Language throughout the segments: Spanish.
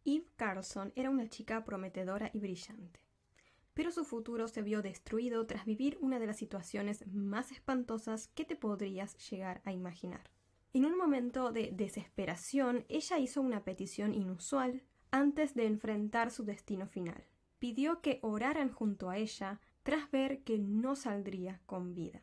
Eve Carlson era una chica prometedora y brillante, pero su futuro se vio destruido tras vivir una de las situaciones más espantosas que te podrías llegar a imaginar. En un momento de desesperación, ella hizo una petición inusual antes de enfrentar su destino final. Pidió que oraran junto a ella tras ver que no saldría con vida.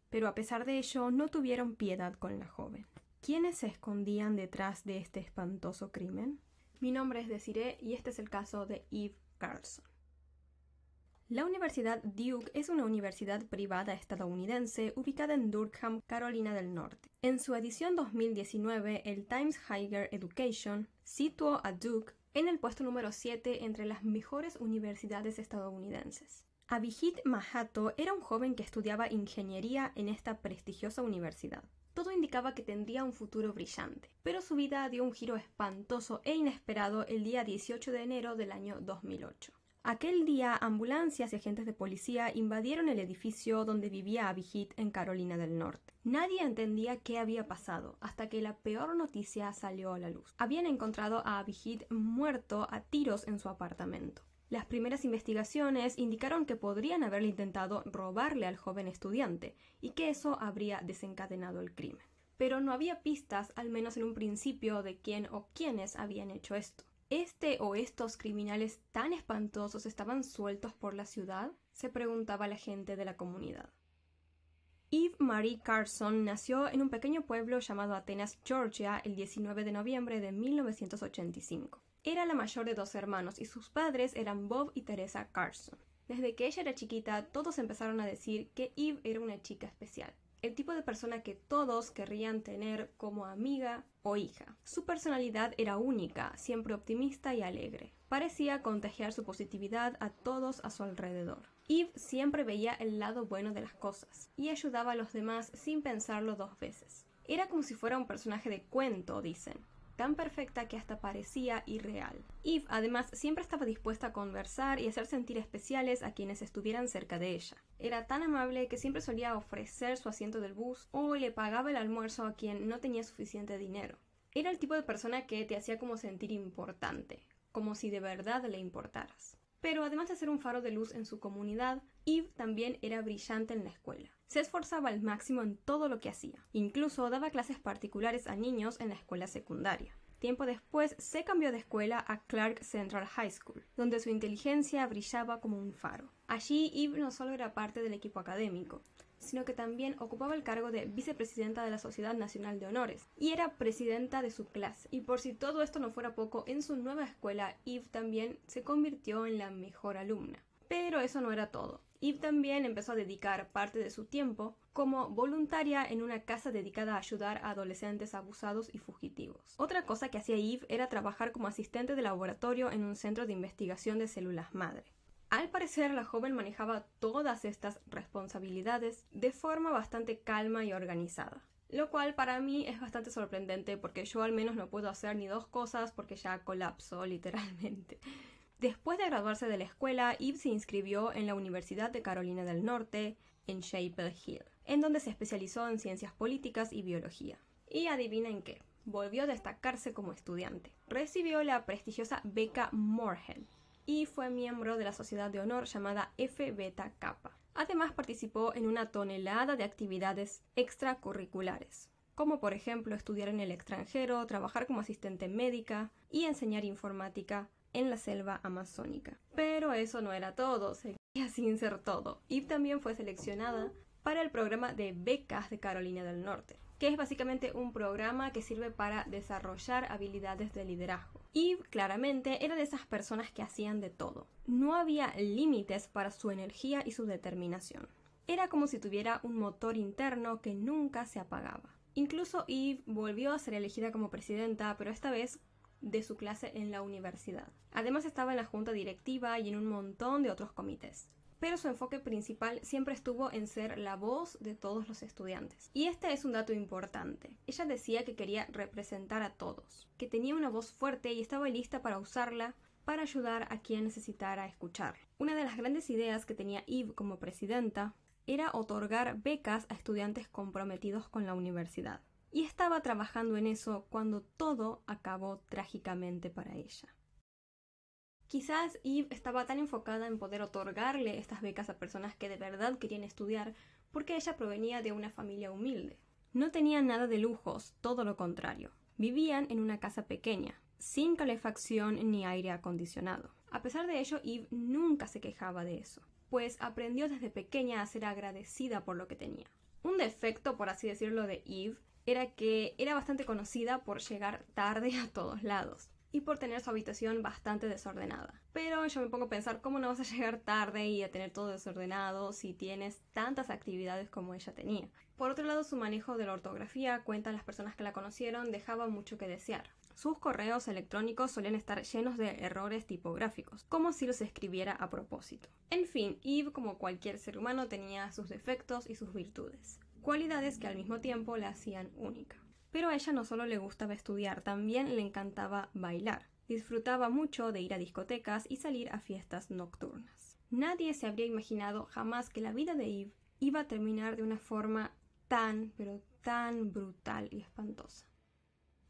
Pero a pesar de ello, no tuvieron piedad con la joven. ¿Quiénes se escondían detrás de este espantoso crimen? Mi nombre es Desiree y este es el caso de Eve Carlson. La Universidad Duke es una universidad privada estadounidense ubicada en Durham, Carolina del Norte. En su edición 2019, el Times Higher Education situó a Duke en el puesto número 7 entre las mejores universidades estadounidenses. Abhijit Mahato era un joven que estudiaba ingeniería en esta prestigiosa universidad. Todo indicaba que tendría un futuro brillante, pero su vida dio un giro espantoso e inesperado el día 18 de enero del año 2008. Aquel día, ambulancias y agentes de policía invadieron el edificio donde vivía Abhijit en Carolina del Norte. Nadie entendía qué había pasado, hasta que la peor noticia salió a la luz. Habían encontrado a Abhijit muerto a tiros en su apartamento. Las primeras investigaciones indicaron que podrían haberle intentado robarle al joven estudiante y que eso habría desencadenado el crimen. Pero no había pistas, al menos en un principio, de quién o quiénes habían hecho esto. ¿Este o estos criminales tan espantosos estaban sueltos por la ciudad?, se preguntaba la gente de la comunidad. Eve Marie Carlson nació en un pequeño pueblo llamado Atenas, Georgia, el 19 de noviembre de 1985. Era la mayor de 2 hermanos y sus padres eran Bob y Teresa Carlson. Desde que ella era chiquita, todos empezaron a decir que Eve era una chica especial, el tipo de persona que todos querrían tener como amiga o hija. Su personalidad era única, siempre optimista y alegre. Parecía contagiar su positividad a todos a su alrededor. Eve siempre veía el lado bueno de las cosas y ayudaba a los demás sin pensarlo 2 veces. Era como si fuera un personaje de cuento, dicen, tan perfecta que hasta parecía irreal. Eve, además, siempre estaba dispuesta a conversar y hacer sentir especiales a quienes estuvieran cerca de ella. Era tan amable que siempre solía ofrecer su asiento del bus o le pagaba el almuerzo a quien no tenía suficiente dinero. Era el tipo de persona que te hacía como sentir importante, como si de verdad le importaras. Pero además de ser un faro de luz en su comunidad, Eve también era brillante en la escuela. Se esforzaba al máximo en todo lo que hacía. Incluso daba clases particulares a niños en la escuela secundaria. Tiempo después se cambió de escuela a Clark Central High School, donde su inteligencia brillaba como un faro. Allí Eve no solo era parte del equipo académico, sino que también ocupaba el cargo de vicepresidenta de la Sociedad Nacional de Honores y era presidenta de su clase. Y por si todo esto no fuera poco, en su nueva escuela Eve también se convirtió en la mejor alumna. Pero eso no era todo. Eve también empezó a dedicar parte de su tiempo como voluntaria en una casa dedicada a ayudar a adolescentes abusados y fugitivos. Otra cosa que hacía Eve era trabajar como asistente de laboratorio en un centro de investigación de células madre. Al parecer, la joven manejaba todas estas responsabilidades de forma bastante calma y organizada, lo cual para mí es bastante sorprendente porque yo al menos no puedo hacer ni 2 cosas porque ya colapso literalmente. Después de graduarse de la escuela, Eve se inscribió en la Universidad de Carolina del Norte, en Chapel Hill, en donde se especializó en ciencias políticas y biología. Y adivinen qué, volvió a destacarse como estudiante. Recibió la prestigiosa beca Moorhead y fue miembro de la sociedad de honor llamada Phi Beta Kappa. Además participó en una tonelada de actividades extracurriculares, como por ejemplo estudiar en el extranjero, trabajar como asistente médica y enseñar informática en la selva amazónica. Pero eso no era todo, seguía sin ser todo. Eve también fue seleccionada para el programa de becas de Carolina del Norte, que es básicamente un programa que sirve para desarrollar habilidades de liderazgo. Eve claramente era de esas personas que hacían de todo. No había límites para su energía y su determinación. Era como si tuviera un motor interno que nunca se apagaba. Incluso Eve volvió a ser elegida como presidenta, pero esta vez de su clase en la universidad. Además estaba en la junta directiva y en un montón de otros comités. Pero su enfoque principal siempre estuvo en ser la voz de todos los estudiantes. Y este es un dato importante. Ella decía que quería representar a todos, que tenía una voz fuerte y estaba lista para usarla para ayudar a quien necesitara escuchar. Una de las grandes ideas que tenía Eve como presidenta era otorgar becas a estudiantes comprometidos con la universidad. Y estaba trabajando en eso cuando todo acabó trágicamente para ella. Quizás Eve estaba tan enfocada en poder otorgarle estas becas a personas que de verdad querían estudiar porque ella provenía de una familia humilde. No tenían nada de lujos, todo lo contrario. Vivían en una casa pequeña, sin calefacción ni aire acondicionado. A pesar de ello, Eve nunca se quejaba de eso, pues aprendió desde pequeña a ser agradecida por lo que tenía. Un defecto, por así decirlo, de Eve era que era bastante conocida por llegar tarde a todos lados y por tener su habitación bastante desordenada. Pero yo me pongo a pensar cómo no vas a llegar tarde y a tener todo desordenado si tienes tantas actividades como ella tenía. Por otro lado, su manejo de la ortografía, cuentan las personas que la conocieron, dejaba mucho que desear. Sus correos electrónicos solían estar llenos de errores tipográficos, como si los escribiera a propósito. En fin, Eve, como cualquier ser humano, tenía sus defectos y sus virtudes, cualidades que al mismo tiempo la hacían única. Pero a ella no solo le gustaba estudiar, también le encantaba bailar. Disfrutaba mucho de ir a discotecas y salir a fiestas nocturnas. Nadie se habría imaginado jamás que la vida de Eve iba a terminar de una forma tan, pero tan brutal y espantosa.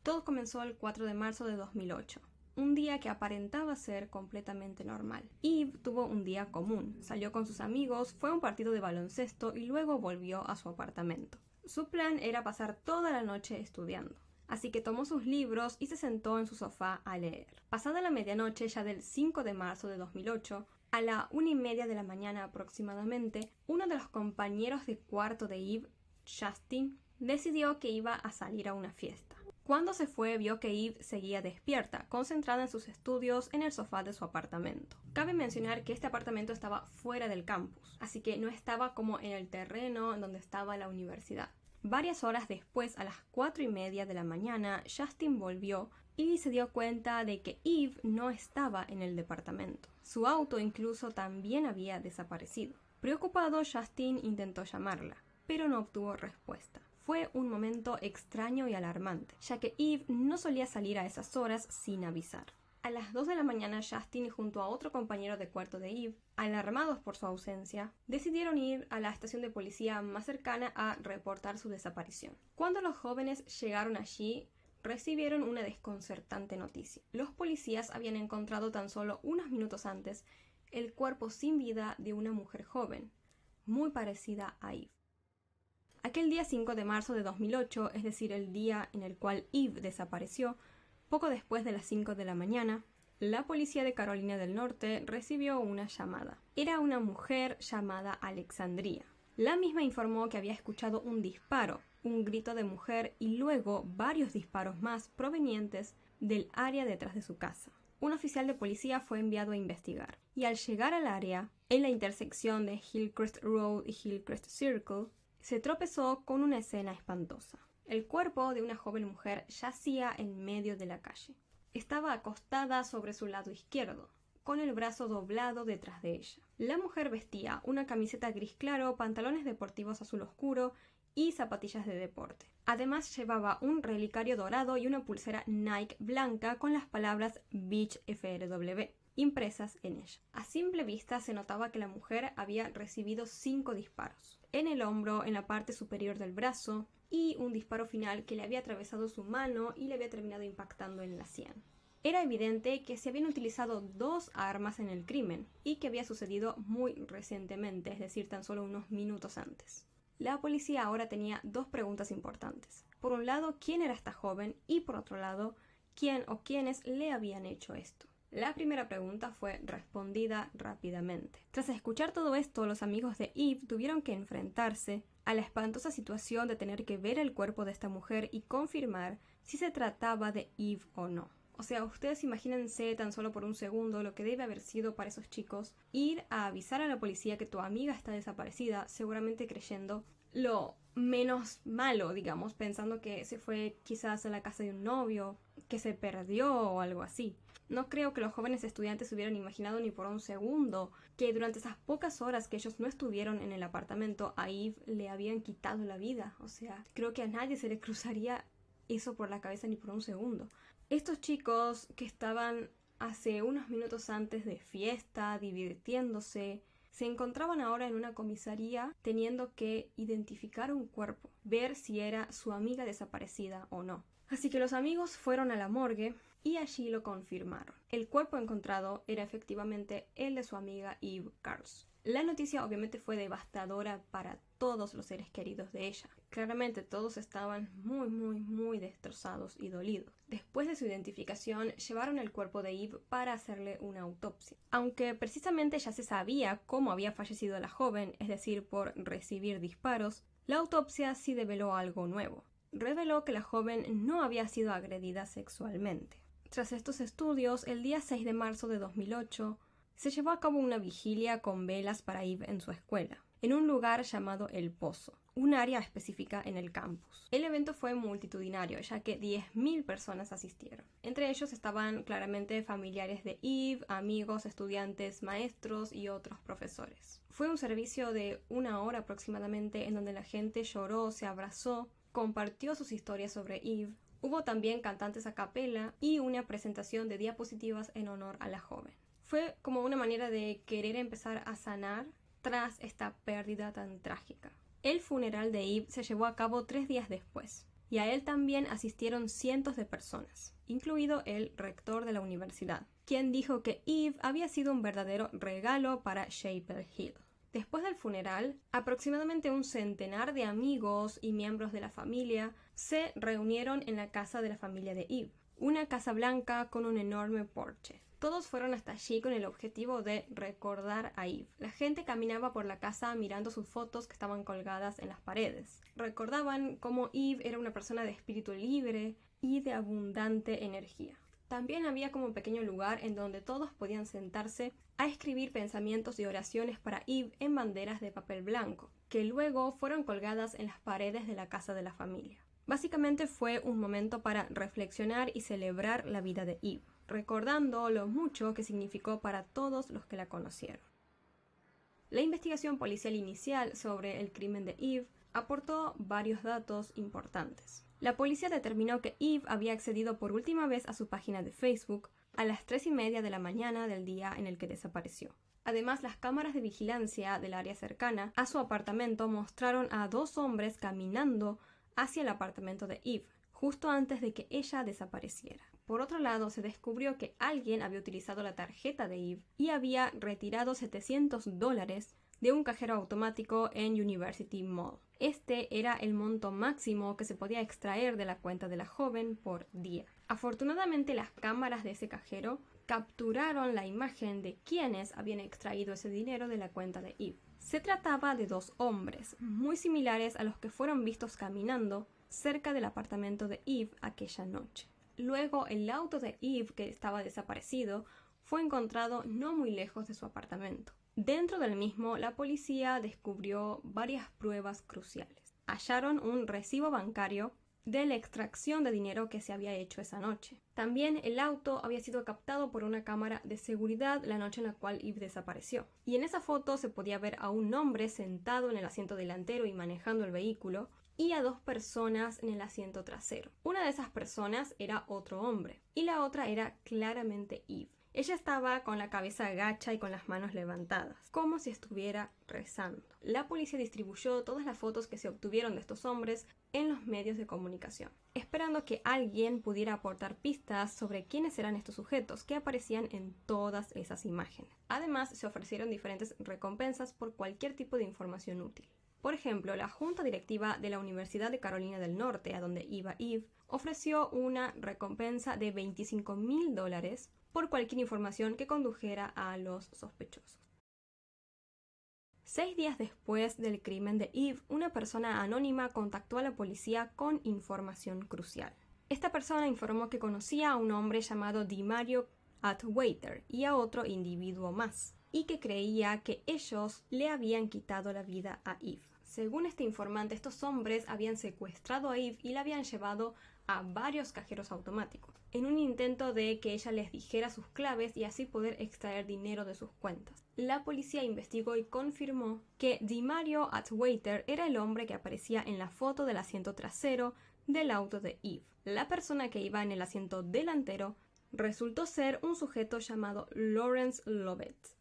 Todo comenzó el 4 de marzo de 2008, un día que aparentaba ser completamente normal. Eve tuvo un día común, salió con sus amigos, fue a un partido de baloncesto y luego volvió a su apartamento. Su plan era pasar toda la noche estudiando, así que tomó sus libros y se sentó en su sofá a leer. Pasada la medianoche ya del 5 de marzo de 2008, a la 1:30 de la mañana aproximadamente, uno de los compañeros de cuarto de Eve, Justin, decidió que iba a salir a una fiesta. Cuando se fue, vio que Eve seguía despierta, concentrada en sus estudios en el sofá de su apartamento. Cabe mencionar que este apartamento estaba fuera del campus, así que no estaba como en el terreno en donde estaba la universidad. Varias horas después, a las 4:30 de la mañana, Justin volvió y se dio cuenta de que Eve no estaba en el departamento. Su auto incluso también había desaparecido. Preocupado, Justin intentó llamarla, pero no obtuvo respuesta. Fue un momento extraño y alarmante, ya que Eve no solía salir a esas horas sin avisar. A las 2 de la mañana, Justin junto a otro compañero de cuarto de Eve, alarmados por su ausencia, decidieron ir a la estación de policía más cercana a reportar su desaparición. Cuando los jóvenes llegaron allí, recibieron una desconcertante noticia. Los policías habían encontrado tan solo unos minutos antes el cuerpo sin vida de una mujer joven, muy parecida a Eve. Aquel día 5 de marzo de 2008, es decir, el día en el cual Eve desapareció, poco después de las 5 de la mañana, la policía de Carolina del Norte recibió una llamada. Era una mujer llamada Alexandria. La misma informó que había escuchado un disparo, un grito de mujer y luego varios disparos más provenientes del área detrás de su casa. Un oficial de policía fue enviado a investigar y al llegar al área, en la intersección de Hillcrest Road y Hillcrest Circle, se tropezó con una escena espantosa. El cuerpo de una joven mujer yacía en medio de la calle. Estaba acostada sobre su lado izquierdo, con el brazo doblado detrás de ella. La mujer vestía una camiseta gris claro, pantalones deportivos azul oscuro y zapatillas de deporte. Además llevaba un relicario dorado y una pulsera Nike blanca con las palabras Beach FRW impresas en ella. A simple vista se notaba que la mujer había recibido 5 disparos, en el hombro, en la parte superior del brazo, y un disparo final que le había atravesado su mano y le había terminado impactando en la sien. Era evidente que se habían utilizado 2 armas en el crimen y que había sucedido muy recientemente, es decir, tan solo unos minutos antes. La policía ahora tenía 2 preguntas importantes. Por un lado, ¿quién era esta joven? Y por otro lado, ¿quién o quiénes le habían hecho esto? La primera pregunta fue respondida rápidamente. Tras escuchar todo esto, los amigos de Eve tuvieron que enfrentarse a la espantosa situación de tener que ver el cuerpo de esta mujer y confirmar si se trataba de Eve o no. O sea, ustedes imagínense tan solo por un segundo lo que debe haber sido para esos chicos ir a avisar a la policía que tu amiga está desaparecida, seguramente creyendo lo menos malo, digamos, pensando que se fue quizás a la casa de un novio, que se perdió o algo así. No creo que los jóvenes estudiantes hubieran imaginado ni por un segundo que durante esas pocas horas que ellos no estuvieron en el apartamento a Eve le habían quitado la vida. O sea, creo que a nadie se le cruzaría eso por la cabeza ni por un segundo. Estos chicos que estaban hace unos minutos antes de fiesta, divirtiéndose, se encontraban ahora en una comisaría teniendo que identificar un cuerpo, ver si era su amiga desaparecida o no. Así que los amigos fueron a la morgue y allí lo confirmaron. El cuerpo encontrado era efectivamente el de su amiga Eve Carls. La noticia obviamente fue devastadora para todos los seres queridos de ella. Claramente todos estaban muy destrozados y dolidos. Después de su identificación, llevaron el cuerpo de Eve para hacerle una autopsia. Aunque precisamente ya se sabía cómo había fallecido la joven, es decir, por recibir disparos, la autopsia sí develó algo nuevo. Reveló que la joven no había sido agredida sexualmente. Tras estos estudios, el día 6 de marzo de 2008, se llevó a cabo una vigilia con velas para Eve en su escuela, en un lugar llamado El Pozo, un área específica en el campus. El evento fue multitudinario, ya que 10.000 personas asistieron. Entre ellos estaban claramente familiares de Eve, amigos, estudiantes, maestros y otros profesores. Fue un servicio de 1 hora aproximadamente en donde la gente lloró, se abrazó, compartió sus historias sobre Eve. Hubo también cantantes a capela y una presentación de diapositivas en honor a la joven. Fue como una manera de querer empezar a sanar tras esta pérdida tan trágica. El funeral de Eve se llevó a cabo 3 días después, y a él también asistieron cientos de personas, incluido el rector de la universidad, quien dijo que Eve había sido un verdadero regalo para Chapel Hill. Después del funeral, aproximadamente un centenar de amigos y miembros de la familia se reunieron en la casa de la familia de Eve, una casa blanca con un enorme porche. Todos fueron hasta allí con el objetivo de recordar a Eve. La gente caminaba por la casa mirando sus fotos que estaban colgadas en las paredes. Recordaban cómo Eve era una persona de espíritu libre y de abundante energía. También había como un pequeño lugar en donde todos podían sentarse a escribir pensamientos y oraciones para Eve en banderas de papel blanco, que luego fueron colgadas en las paredes de la casa de la familia. Básicamente fue un momento para reflexionar y celebrar la vida de Eve, recordando lo mucho que significó para todos los que la conocieron. La investigación policial inicial sobre el crimen de Eve aportó varios datos importantes. La policía determinó que Eve había accedido por última vez a su página de Facebook a las 3:30 de la mañana del día en el que desapareció. Además, las cámaras de vigilancia del área cercana a su apartamento mostraron a 2 hombres caminando hacia el apartamento de Eve, justo antes de que ella desapareciera. Por otro lado, se descubrió que alguien había utilizado la tarjeta de Eve y había retirado $700 de un cajero automático en University Mall. Este era el monto máximo que se podía extraer de la cuenta de la joven por día. Afortunadamente, las cámaras de ese cajero capturaron la imagen de quienes habían extraído ese dinero de la cuenta de Eve. Se trataba de 2 hombres, muy similares a los que fueron vistos caminando cerca del apartamento de Eve aquella noche. Luego, el auto de Eve, que estaba desaparecido, fue encontrado no muy lejos de su apartamento. Dentro del mismo, la policía descubrió varias pruebas cruciales. Hallaron un recibo bancario de la extracción de dinero que se había hecho esa noche. También el auto había sido captado por una cámara de seguridad la noche en la cual Eve desapareció. Y en esa foto se podía ver a un hombre sentado en el asiento delantero y manejando el vehículo, y a 2 personas en el asiento trasero. Una de esas personas era otro hombre, y la otra era claramente Eve. Ella estaba con la cabeza agacha y con las manos levantadas, como si estuviera rezando. La policía distribuyó todas las fotos que se obtuvieron de estos hombres en los medios de comunicación, esperando que alguien pudiera aportar pistas sobre quiénes eran estos sujetos que aparecían en todas esas imágenes. Además, se ofrecieron diferentes recompensas por cualquier tipo de información útil. Por ejemplo, la junta directiva de la Universidad de Carolina del Norte, a donde iba Eve, ofreció una recompensa de $25,000 por cualquier información que condujera a los sospechosos. 6 días después del crimen de Eve, una persona anónima contactó a la policía con información crucial. Esta persona informó que conocía a un hombre llamado DeMario Atwater y a otro individuo más, y que creía que ellos le habían quitado la vida a Eve. Según este informante, estos hombres habían secuestrado a Eve y la habían llevado a varios cajeros automáticos, en un intento de que ella les dijera sus claves y así poder extraer dinero de sus cuentas. La policía investigó y confirmó que DeMario Atwater era el hombre que aparecía en la foto del asiento trasero del auto de Eve. La persona que iba en el asiento delantero resultó ser un sujeto llamado Lawrence Lovett.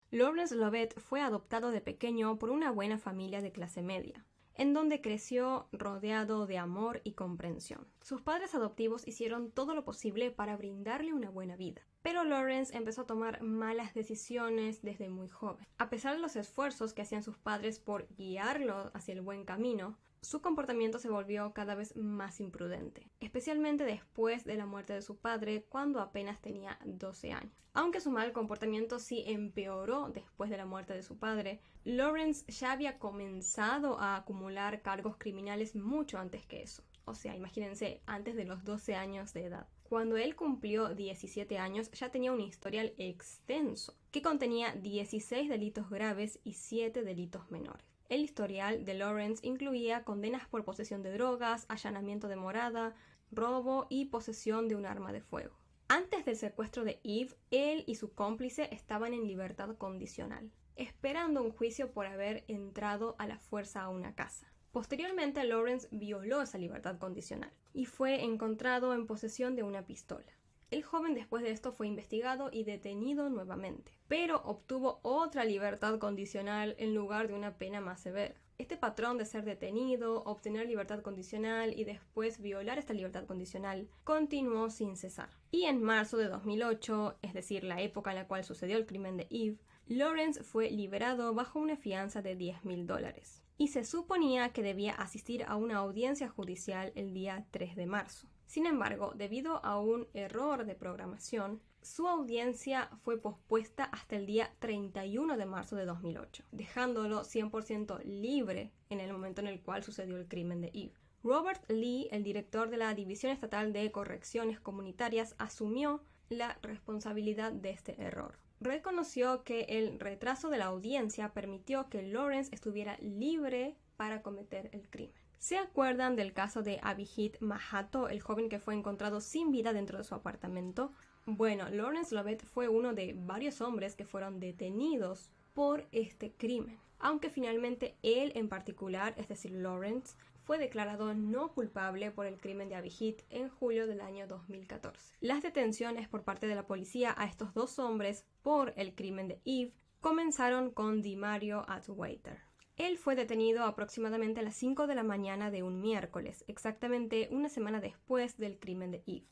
Lawrence Lovett fue adoptado de pequeño por una buena familia de clase media. en donde creció rodeado de amor y comprensión. Sus padres adoptivos hicieron todo lo posible para brindarle una buena vida, pero Lawrence empezó a tomar malas decisiones desde muy joven. A pesar de los esfuerzos que hacían sus padres por guiarlo hacia el buen camino, su comportamiento se volvió cada vez más imprudente, especialmente después de la muerte de su padre cuando apenas tenía 12 años. Aunque su mal comportamiento sí empeoró después de la muerte de su padre, Lawrence ya había comenzado a acumular cargos criminales mucho antes que eso. O sea, imagínense, antes de los 12 años de edad. Cuando él cumplió 17 años ya tenía un historial extenso, que contenía 16 delitos graves y 7 delitos menores. El historial de Lawrence incluía condenas por posesión de drogas, allanamiento de morada, robo y posesión de un arma de fuego. Antes del secuestro de Eve, él y su cómplice estaban en libertad condicional, esperando un juicio por haber entrado a la fuerza a una casa. Posteriormente, Lawrence violó esa libertad condicional y fue encontrado en posesión de una pistola. El joven después de esto fue investigado y detenido nuevamente, pero obtuvo otra libertad condicional en lugar de una pena más severa. Este patrón de ser detenido, obtener libertad condicional y después violar esta libertad condicional continuó sin cesar. Y en marzo de 2008, es decir, la época en la cual sucedió el crimen de Eve, Lawrence fue liberado bajo una fianza de $10,000 y se suponía que debía asistir a una audiencia judicial el día 3 de marzo. Sin embargo, debido a un error de programación, su audiencia fue pospuesta hasta el día 31 de marzo de 2008, dejándolo 100% libre en el momento en el cual sucedió el crimen de Eve. Robert Lee, el director de la División Estatal de Correcciones Comunitarias, asumió la responsabilidad de este error. Reconoció que el retraso de la audiencia permitió que Lawrence estuviera libre para cometer el crimen. ¿Se acuerdan del caso de Abhijit Mahato, el joven que fue encontrado sin vida dentro de su apartamento? Bueno, Lawrence Lovett fue uno de varios hombres que fueron detenidos por este crimen, aunque finalmente él en particular, es decir, Lawrence, fue declarado no culpable por el crimen de Abhijit en julio del año 2014. Las detenciones por parte de la policía a estos dos hombres por el crimen de Eve comenzaron con DeMario Atwater. Él fue detenido aproximadamente a las 5 de la mañana de un miércoles, exactamente una semana después del crimen de Eve.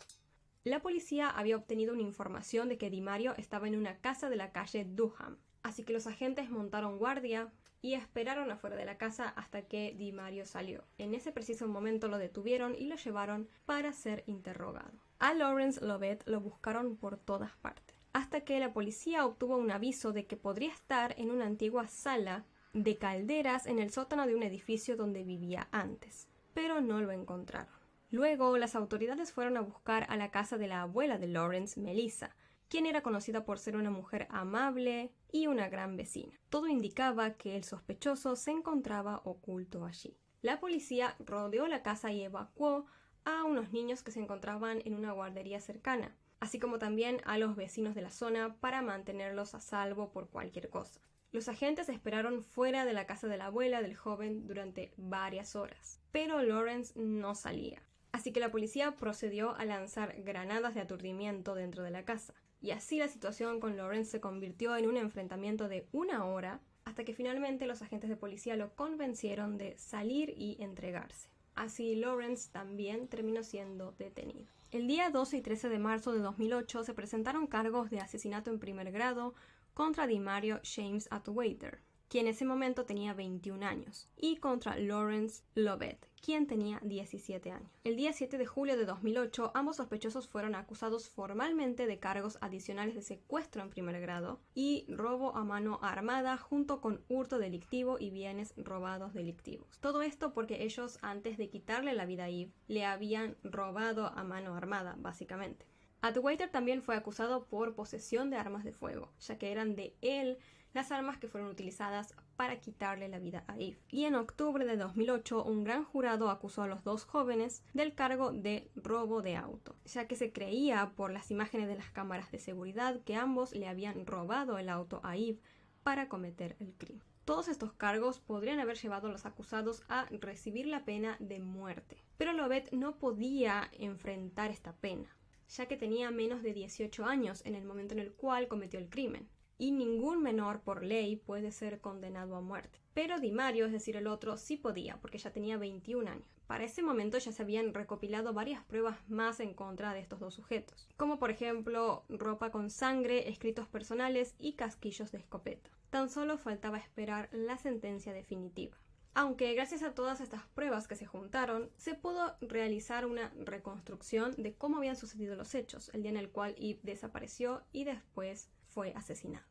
La policía había obtenido una información de que DeMario estaba en una casa de la calle Durham, así que los agentes montaron guardia y esperaron afuera de la casa hasta que DeMario salió. En ese preciso momento lo detuvieron y lo llevaron para ser interrogado. A Lawrence Lovett lo buscaron por todas partes, hasta que la policía obtuvo un aviso de que podría estar en una antigua sala de calderas en el sótano de un edificio donde vivía antes, pero no lo encontraron. Luego, las autoridades fueron a buscar a la casa de la abuela de Lawrence, Melissa, quien era conocida por ser una mujer amable y una gran vecina. Todo indicaba que el sospechoso se encontraba oculto allí. La policía rodeó la casa y evacuó a unos niños que se encontraban en una guardería cercana, así como también a los vecinos de la zona para mantenerlos a salvo por cualquier cosa. Los agentes esperaron fuera de la casa de la abuela del joven durante varias horas, pero Lawrence no salía. Así que la policía procedió a lanzar granadas de aturdimiento dentro de la casa. Y así la situación con Lawrence se convirtió en un enfrentamiento de 1 hora, hasta que finalmente los agentes de policía lo convencieron de salir y entregarse. Así Lawrence también terminó siendo detenido. El día 12 y 13 de marzo de 2008 se presentaron cargos de asesinato en primer grado contra DeMario James Atwater, quien en ese momento tenía 21 años, y contra Lawrence Lovett, quien tenía 17 años. El día 7 de julio de 2008, ambos sospechosos fueron acusados formalmente de cargos adicionales de secuestro en primer grado y robo a mano armada junto con hurto delictivo y bienes robados delictivos. Todo esto porque ellos, antes de quitarle la vida a Eve, le habían robado a mano armada, básicamente. Atwater también fue acusado por posesión de armas de fuego, ya que eran de él las armas que fueron utilizadas para quitarle la vida a Eve. Y en octubre de 2008, un gran jurado acusó a los dos jóvenes del cargo de robo de auto, ya que se creía por las imágenes de las cámaras de seguridad que ambos le habían robado el auto a Eve para cometer el crimen. Todos estos cargos podrían haber llevado a los acusados a recibir la pena de muerte, pero Lovett no podía enfrentar esta pena, ya que tenía menos de 18 años en el momento en el cual cometió el crimen. y ningún menor por ley puede ser condenado a muerte. Pero DiMario, es decir, el otro, sí podía, porque ya tenía 21 años. Para ese momento ya se habían recopilado varias pruebas más en contra de estos dos sujetos, como por ejemplo ropa con sangre, escritos personales y casquillos de escopeta. Tan solo faltaba esperar la sentencia definitiva. Aunque gracias a todas estas pruebas que se juntaron, se pudo realizar una reconstrucción de cómo habían sucedido los hechos, el día en el cual Eve desapareció y después fue asesinada.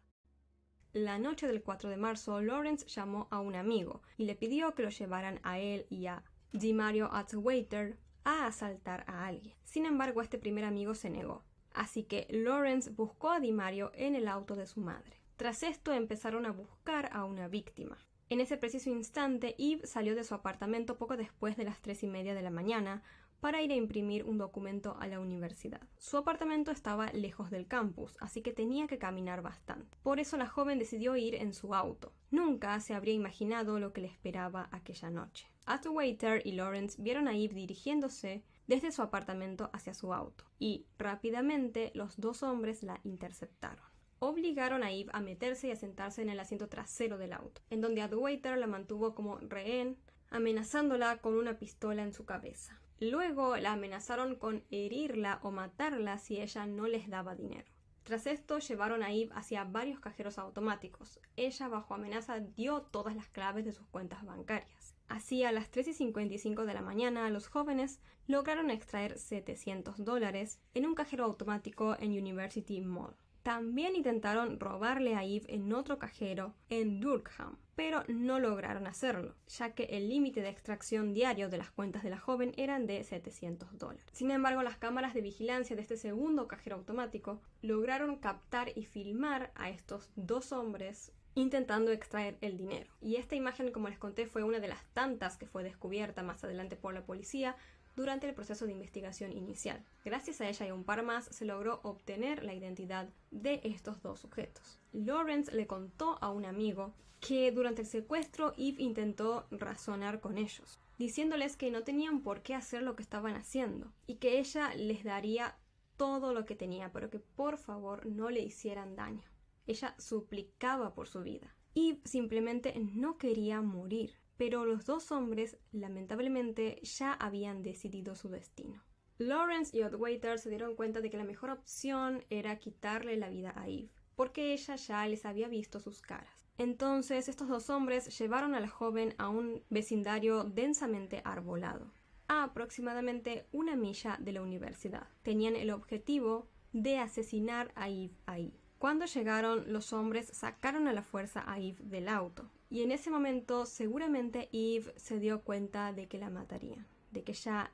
La noche del 4 de marzo, Lawrence llamó a un amigo y le pidió que lo llevaran a él y a DiMario Atwater a asaltar a alguien. Sin embargo, este primer amigo se negó, así que Lawrence buscó a DiMario en el auto de su madre. Tras esto empezaron a buscar a una víctima. En ese preciso instante, Eve salió de su apartamento poco después de las 3:30 de la mañana para ir a imprimir un documento a la universidad. Su apartamento estaba lejos del campus, así que tenía que caminar bastante. Por eso la joven decidió ir en su auto. Nunca se habría imaginado lo que le esperaba aquella noche. Atwater y Lawrence vieron a Eve dirigiéndose desde su apartamento hacia su auto, y rápidamente los dos hombres la interceptaron. Obligaron a Eve a meterse y a sentarse en el asiento trasero del auto, en donde Atwater la mantuvo como rehén, amenazándola con una pistola en su cabeza. Luego la amenazaron con herirla o matarla si ella no les daba dinero. Tras esto llevaron a Eve hacia varios cajeros automáticos. Ella, bajo amenaza, dio todas las claves de sus cuentas bancarias. Así, a las 3:55 de la mañana, los jóvenes lograron extraer $700 en un cajero automático en University Mall. También intentaron robarle a Eve en otro cajero en Durham, pero no lograron hacerlo, ya que el límite de extracción diario de las cuentas de la joven eran de $700. Sin embargo, las cámaras de vigilancia de este segundo cajero automático lograron captar y filmar a estos dos hombres intentando extraer el dinero. Y esta imagen, como les conté, fue una de las tantas que fue descubierta más adelante por la policía durante el proceso de investigación inicial. Gracias a ella y a un par más se logró obtener la identidad de estos dos sujetos. Lawrence le contó a un amigo que durante el secuestro Eve intentó razonar con ellos, diciéndoles que no tenían por qué hacer lo que estaban haciendo y que ella les daría todo lo que tenía, pero que por favor no le hicieran daño. Ella suplicaba por su vida. Eve simplemente no quería morir. Pero los dos hombres, lamentablemente, ya habían decidido su destino. Lawrence y Atwater se dieron cuenta de que la mejor opción era quitarle la vida a Eve, porque ella ya les había visto sus caras. Entonces, estos dos hombres llevaron a la joven a un vecindario densamente arbolado, a aproximadamente 1 milla de la universidad. Tenían el objetivo de asesinar a Eve ahí. Cuando llegaron, los hombres sacaron a la fuerza a Eve del auto. Y en ese momento seguramente Eve se dio cuenta de que la matarían, de que ya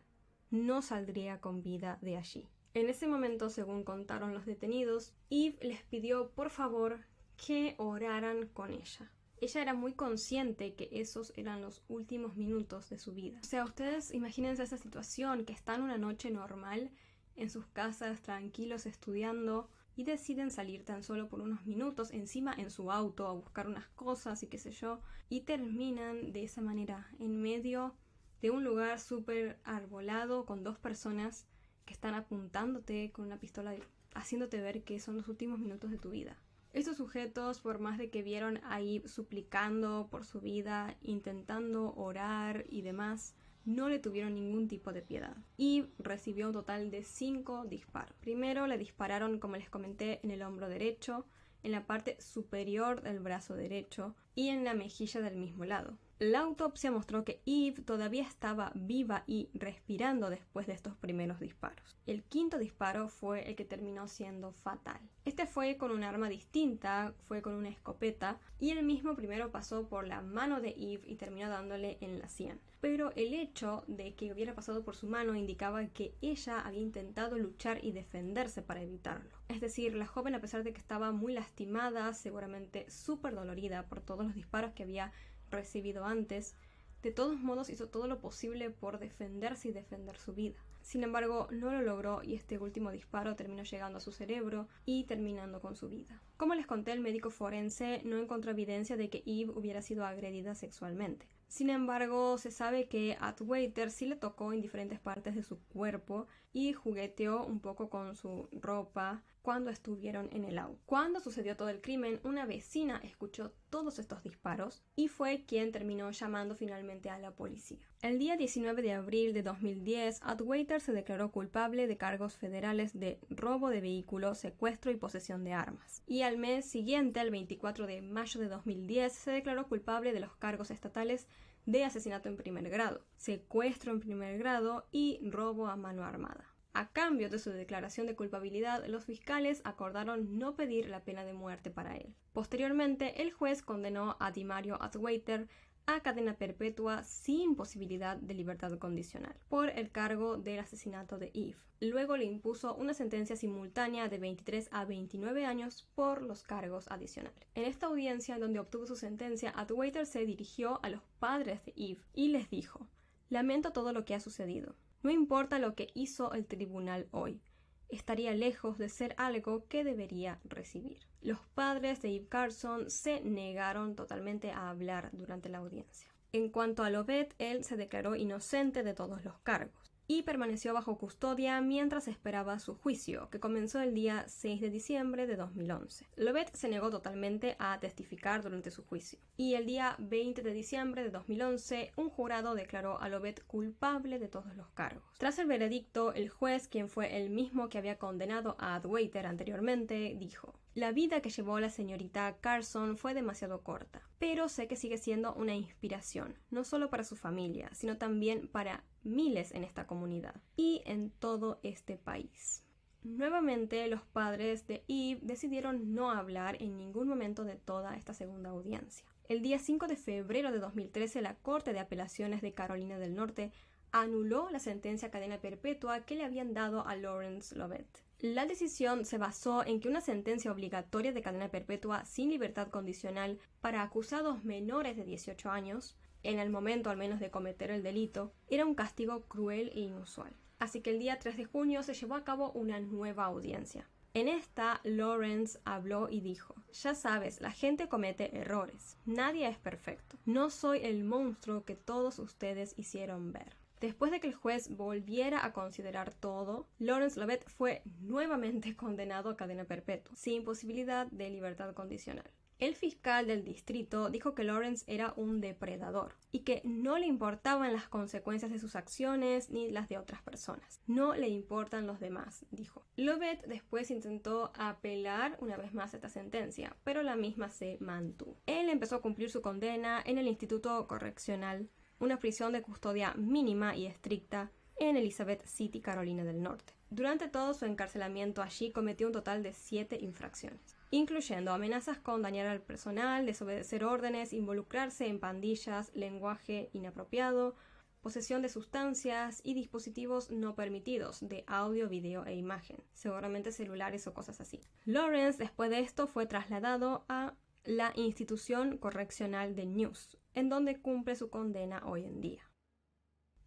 no saldría con vida de allí. En ese momento, según contaron los detenidos, Eve les pidió por favor que oraran con ella. Ella era muy consciente que esos eran los últimos minutos de su vida. O sea, ustedes imagínense esa situación, que están una noche normal en sus casas, tranquilos, estudiando, y deciden salir tan solo por unos minutos, encima en su auto, a buscar unas cosas y qué sé yo, y terminan de esa manera, en medio de un lugar súper arbolado, con dos personas que están apuntándote con una pistola, haciéndote ver que son los últimos minutos de tu vida. Estos sujetos, por más de que vieron ahí suplicando por su vida, intentando orar y demás, no le tuvieron ningún tipo de piedad y recibió un total de 5 disparos. Primero le dispararon, como les comenté, en el hombro derecho, en la parte superior del brazo derecho y en la mejilla del mismo lado. La autopsia mostró que Eve todavía estaba viva y respirando después de estos primeros disparos. El quinto disparo fue el que terminó siendo fatal. Este fue con un arma distinta, fue con una escopeta, y el mismo primero pasó por la mano de Eve y terminó dándole en la sien. Pero el hecho de que hubiera pasado por su mano indicaba que ella había intentado luchar y defenderse para evitarlo. Es decir, la joven, a pesar de que estaba muy lastimada, seguramente súper dolorida por todos los disparos que había recibido antes, de todos modos hizo todo lo posible por defenderse y defender su vida. Sin embargo, no lo logró y este último disparo terminó llegando a su cerebro y terminando con su vida. Como les conté, el médico forense no encontró evidencia de que Eve hubiera sido agredida sexualmente, Sin embargo, se sabe que Atwater sí le tocó en diferentes partes de su cuerpo y jugueteó un poco con su ropa cuando estuvieron en el auto. Cuando sucedió todo el crimen, una vecina escuchó todos estos disparos y fue quien terminó llamando finalmente a la policía. El día 19 de abril de 2010, Atwater se declaró culpable de cargos federales de robo de vehículo, secuestro y posesión de armas. Y al mes siguiente, el 24 de mayo de 2010, se declaró culpable de los cargos estatales de asesinato en primer grado, secuestro en primer grado y robo a mano armada. A cambio de su declaración de culpabilidad, los fiscales acordaron no pedir la pena de muerte para él. Posteriormente, el juez condenó a DeMario Atwater a cadena perpetua sin posibilidad de libertad condicional por el cargo del asesinato de Eve. Luego le impuso una sentencia simultánea de 23 a 29 años por los cargos adicionales. En esta audiencia, donde obtuvo su sentencia, Atwater se dirigió a los padres de Eve y les dijo: «Lamento todo lo que ha sucedido. No importa lo que hizo el tribunal hoy. Estaría lejos de ser algo que debería recibir». Los padres de Eve Carson se negaron totalmente a hablar durante la audiencia. En cuanto a Lovett, él se declaró inocente de todos los cargos y permaneció bajo custodia mientras esperaba su juicio, que comenzó el día 6 de diciembre de 2011. Lovett se negó totalmente a testificar durante su juicio, y el día 20 de diciembre de 2011 un jurado declaró a Lovett culpable de todos los cargos. Tras el veredicto, el juez, quien fue el mismo que había condenado a Atwater anteriormente, dijo: «La vida que llevó la señorita Carson fue demasiado corta, pero sé que sigue siendo una inspiración, no solo para su familia, sino también para miles en esta comunidad y en todo este país». Nuevamente, los padres de Eve decidieron no hablar en ningún momento de toda esta segunda audiencia. El día 5 de febrero de 2013, la Corte de Apelaciones de Carolina del Norte anuló la sentencia a cadena perpetua que le habían dado a Lawrence Lovett. La decisión se basó en que una sentencia obligatoria de cadena perpetua sin libertad condicional para acusados menores de 18 años, en el momento al menos de cometer el delito, era un castigo cruel e inusual. Así que el día 3 de junio se llevó a cabo una nueva audiencia. En esta, Lawrence habló y dijo: «Ya sabes, la gente comete errores. Nadie es perfecto. No soy el monstruo que todos ustedes hicieron ver». Después de que el juez volviera a considerar todo, Lawrence Lovett fue nuevamente condenado a cadena perpetua, sin posibilidad de libertad condicional. El fiscal del distrito dijo que Lawrence era un depredador y que no le importaban las consecuencias de sus acciones ni las de otras personas. «No le importan los demás», dijo. Lovett después intentó apelar una vez más esta sentencia, pero la misma se mantuvo. Él empezó a cumplir su condena en el Instituto Correccional, una prisión de custodia mínima y estricta en Elizabeth City, Carolina del Norte. Durante todo su encarcelamiento allí cometió un total de 7 infracciones, incluyendo amenazas con dañar al personal, desobedecer órdenes, involucrarse en pandillas, lenguaje inapropiado, posesión de sustancias y dispositivos no permitidos de audio, video e imagen, seguramente celulares o cosas así. Lawrence, después de esto, fue trasladado a la institución correccional de News, en donde cumple su condena hoy en día.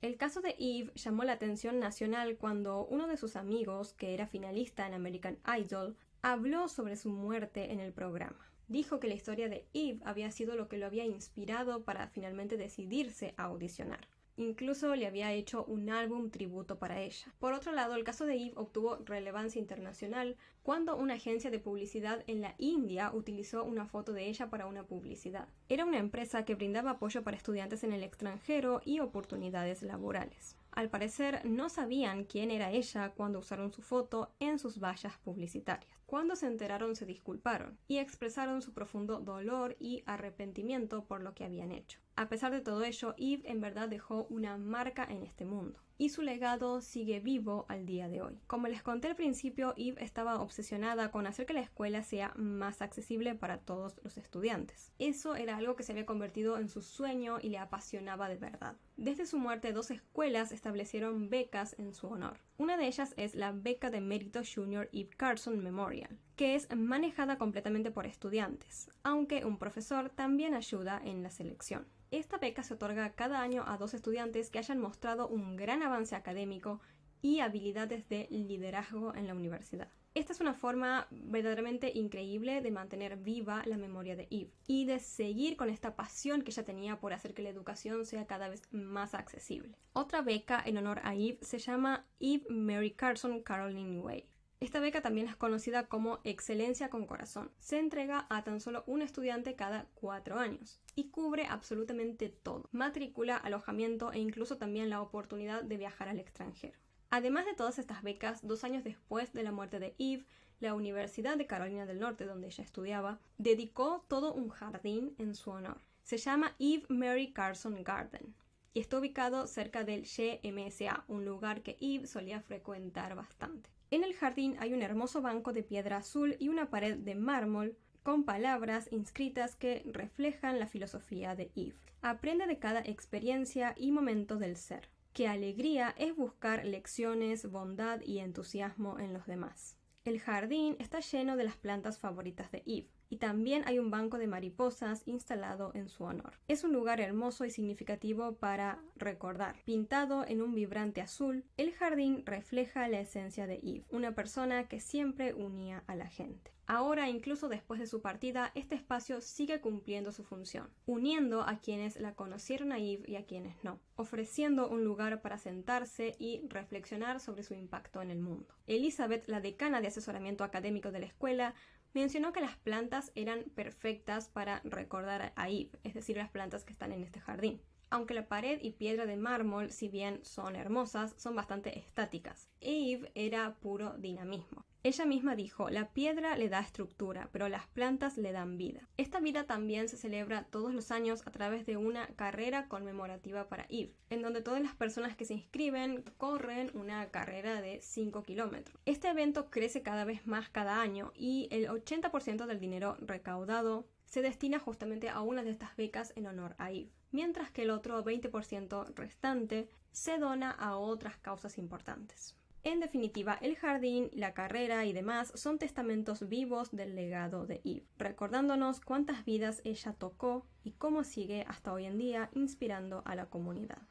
El caso de Eve llamó la atención nacional cuando uno de sus amigos, que era finalista en American Idol, habló sobre su muerte en el programa. Dijo que la historia de Eve había sido lo que lo había inspirado para finalmente decidirse a audicionar. Incluso le había hecho un álbum tributo para ella. Por otro lado, el caso de Eve obtuvo relevancia internacional cuando una agencia de publicidad en la India utilizó una foto de ella para una publicidad. Era una empresa que brindaba apoyo para estudiantes en el extranjero y oportunidades laborales. Al parecer, no sabían quién era ella cuando usaron su foto en sus vallas publicitarias. Cuando se enteraron, se disculparon y expresaron su profundo dolor y arrepentimiento por lo que habían hecho. A pesar de todo ello, Eve en verdad dejó una marca en este mundo, y su legado sigue vivo al día de hoy. Como les conté al principio, Eve estaba obsesionada con hacer que la escuela sea más accesible para todos los estudiantes. Eso era algo que se había convertido en su sueño y le apasionaba de verdad. Desde su muerte, 2 escuelas establecieron becas en su honor. Una de ellas es la Beca de Mérito Junior Eve Carson Memorial, que es manejada completamente por estudiantes, aunque un profesor también ayuda en la selección. Esta beca se otorga cada año a 2 estudiantes que hayan mostrado un gran avance académico y habilidades de liderazgo en la universidad. Esta es una forma verdaderamente increíble de mantener viva la memoria de Eve y de seguir con esta pasión que ella tenía por hacer que la educación sea cada vez más accesible. Otra beca en honor a Eve se llama Eve Mary Carson Caroline Way. Esta beca también es conocida como Excelencia con Corazón. Se entrega a tan solo un estudiante cada 4 años y cubre absolutamente todo: matrícula, alojamiento e incluso también la oportunidad de viajar al extranjero. Además de todas estas becas, 2 años después de la muerte de Eve, la Universidad de Carolina del Norte, donde ella estudiaba, dedicó todo un jardín en su honor. Se llama Eve Mary Carson Garden y está ubicado cerca del YMCA, un lugar que Eve solía frecuentar bastante. En el jardín hay un hermoso banco de piedra azul y una pared de mármol con palabras inscritas que reflejan la filosofía de Eve. Aprende de cada experiencia y momento del ser. Qué alegría es buscar lecciones, bondad y entusiasmo en los demás. El jardín está lleno de las plantas favoritas de Eve y también hay un banco de mariposas instalado en su honor. Es un lugar hermoso y significativo para recordar. Pintado en un vibrante azul, el jardín refleja la esencia de Eve, una persona que siempre unía a la gente. Ahora, incluso después de su partida, este espacio sigue cumpliendo su función, uniendo a quienes la conocieron a Eve y a quienes no, ofreciendo un lugar para sentarse y reflexionar sobre su impacto en el mundo. Elizabeth, la decana de asesoramiento académico de la escuela, mencionó que las plantas eran perfectas para recordar a Eve, es decir, las plantas que están en este jardín. Aunque la pared y piedra de mármol, si bien son hermosas, son bastante estáticas. Eve era puro dinamismo. Ella misma dijo: la piedra le da estructura, pero las plantas le dan vida. Esta vida también se celebra todos los años a través de una carrera conmemorativa para Eve, en donde todas las personas que se inscriben corren una carrera de 5 kilómetros. Este evento crece cada vez más cada año y el 80% del dinero recaudado se destina justamente a una de estas becas en honor a Eve, mientras que el otro 20% restante se dona a otras causas importantes. En definitiva, el jardín, la carrera y demás son testamentos vivos del legado de Eve, recordándonos cuántas vidas ella tocó y cómo sigue hasta hoy en día inspirando a la comunidad.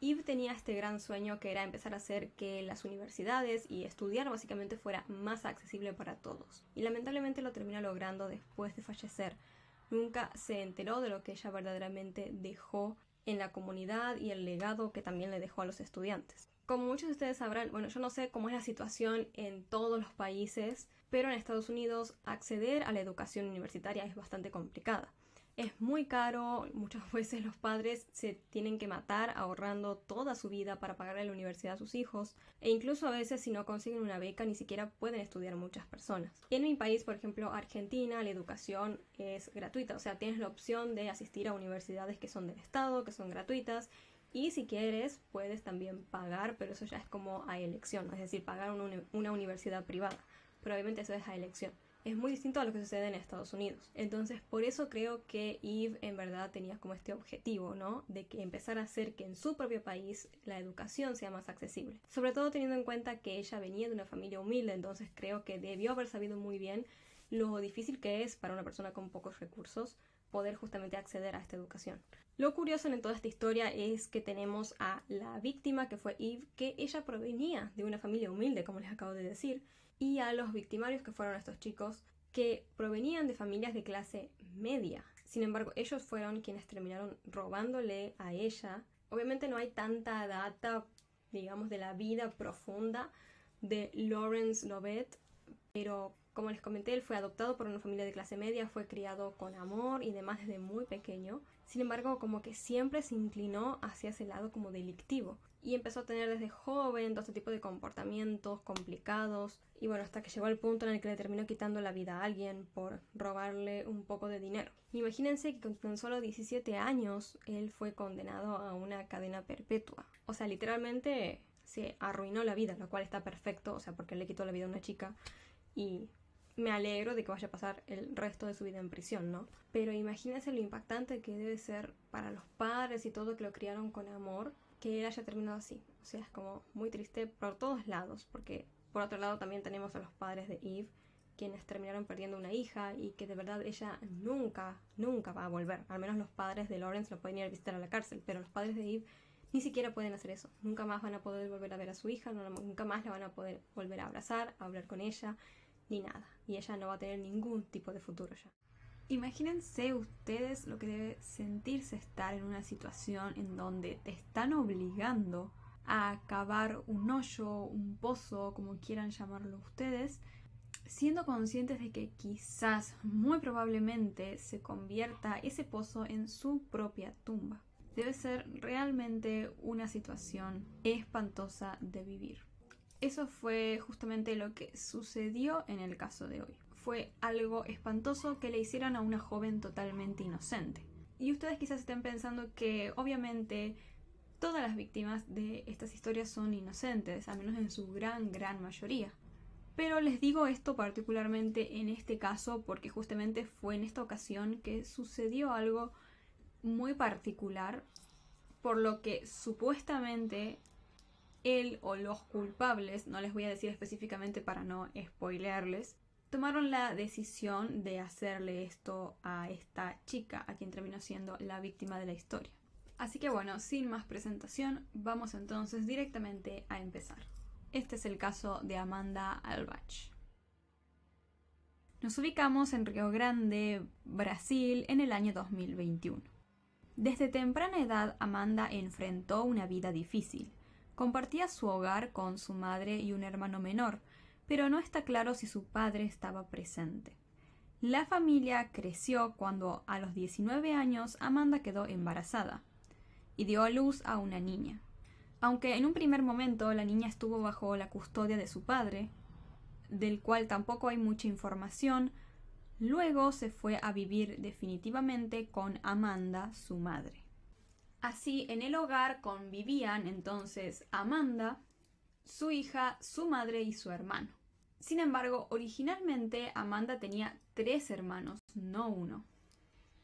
Eve tenía este gran sueño, que era empezar a hacer que las universidades y estudiar básicamente fuera más accesible para todos. Y lamentablemente lo termina logrando después de fallecer. Nunca se enteró de lo que ella verdaderamente dejó en la comunidad y el legado que también le dejó a los estudiantes. Como muchos de ustedes sabrán, bueno, yo no sé cómo es la situación en todos los países, pero en Estados Unidos acceder a la educación universitaria es bastante complicada. Es muy caro, muchas veces los padres se tienen que matar ahorrando toda su vida para pagarle la universidad a sus hijos, e incluso a veces si no consiguen una beca ni siquiera pueden estudiar muchas personas. En mi país, por ejemplo, Argentina, la educación es gratuita, o sea, tienes la opción de asistir a universidades que son del Estado, que son gratuitas, y si quieres puedes también pagar, pero eso ya es como a elección, es decir, pagar una universidad privada, pero obviamente eso es a elección. Es muy distinto a lo que sucede en Estados Unidos. Entonces, por eso creo que Eve en verdad tenía como este objetivo, ¿no? De que empezar a hacer que en su propio país la educación sea más accesible. Sobre todo teniendo en cuenta que ella venía de una familia humilde, entonces creo que debió haber sabido muy bien lo difícil que es para una persona con pocos recursos poder justamente acceder a esta educación. Lo curioso en toda esta historia es que tenemos a la víctima, que fue Eve, que ella provenía de una familia humilde, como les acabo de decir, y a los victimarios, que fueron estos chicos que provenían de familias de clase media. Sin embargo, ellos fueron quienes terminaron robándole a ella. Obviamente no hay tanta data, digamos, de la vida profunda de Lawrence Lovett, pero como les comenté, él fue adoptado por una familia de clase media, fue criado con amor y demás desde muy pequeño. Sin embargo, como que siempre se inclinó hacia ese lado como delictivo y empezó a tener desde joven todo este tipo de comportamientos complicados, y bueno, hasta que llegó al punto en el que le terminó quitando la vida a alguien por robarle un poco de dinero. Imagínense que con tan solo 17 años él fue condenado a una cadena perpetua. O sea, literalmente se arruinó la vida, lo cual está perfecto, o sea, porque le quitó la vida a una chica, y me alegro de que vaya a pasar el resto de su vida en prisión, ¿no? Pero imagínense lo impactante que debe ser para los padres y todo, que lo criaron con amor, que él haya terminado así. O sea, es como muy triste por todos lados, porque por otro lado también tenemos a los padres de Eve, quienes terminaron perdiendo una hija y que de verdad ella nunca va a volver. Al menos los padres de Lawrence lo pueden ir a visitar a la cárcel, pero los padres de Eve Ni siquiera pueden hacer eso. Nunca más van a poder volver a ver a su hija, nunca más la van a poder volver a abrazar, a hablar con ella, ni nada. Y ella no va a tener ningún tipo de futuro ya. Imagínense ustedes lo que debe sentirse estar en una situación en donde te están obligando a cavar un hoyo, un pozo, como quieran llamarlo ustedes, siendo conscientes de que quizás, muy probablemente, se convierta ese pozo en su propia tumba. Debe ser realmente una situación espantosa de vivir. Eso fue justamente lo que sucedió en el caso de hoy. Fue algo espantoso que le hicieron a una joven totalmente inocente. Y ustedes quizás estén pensando que obviamente todas las víctimas de estas historias son inocentes, al menos en su gran mayoría. Pero les digo esto particularmente en este caso porque justamente fue en esta ocasión que sucedió algo muy particular, por lo que supuestamente él o los culpables, no les voy a decir específicamente para no spoilearles, tomaron la decisión de hacerle esto a esta chica, a quien terminó siendo la víctima de la historia. Así que bueno, sin más presentación, vamos entonces directamente a empezar. Este es el caso de Amanda Albach. Nos ubicamos en Río Grande, Brasil, en el año 2021. Desde temprana edad, Amanda enfrentó una vida difícil. Compartía su hogar con su madre y un hermano menor, pero no está claro si su padre estaba presente. La familia creció cuando, a los 19 años, Amanda quedó embarazada y dio a luz a una niña. Aunque en un primer momento la niña estuvo bajo la custodia de su padre, del cual tampoco hay mucha información, luego se fue a vivir definitivamente con Amanda, su madre. Así, en el hogar convivían entonces Amanda, su hija, su madre y su hermano. Sin embargo, originalmente Amanda tenía 3 hermanos, no 1.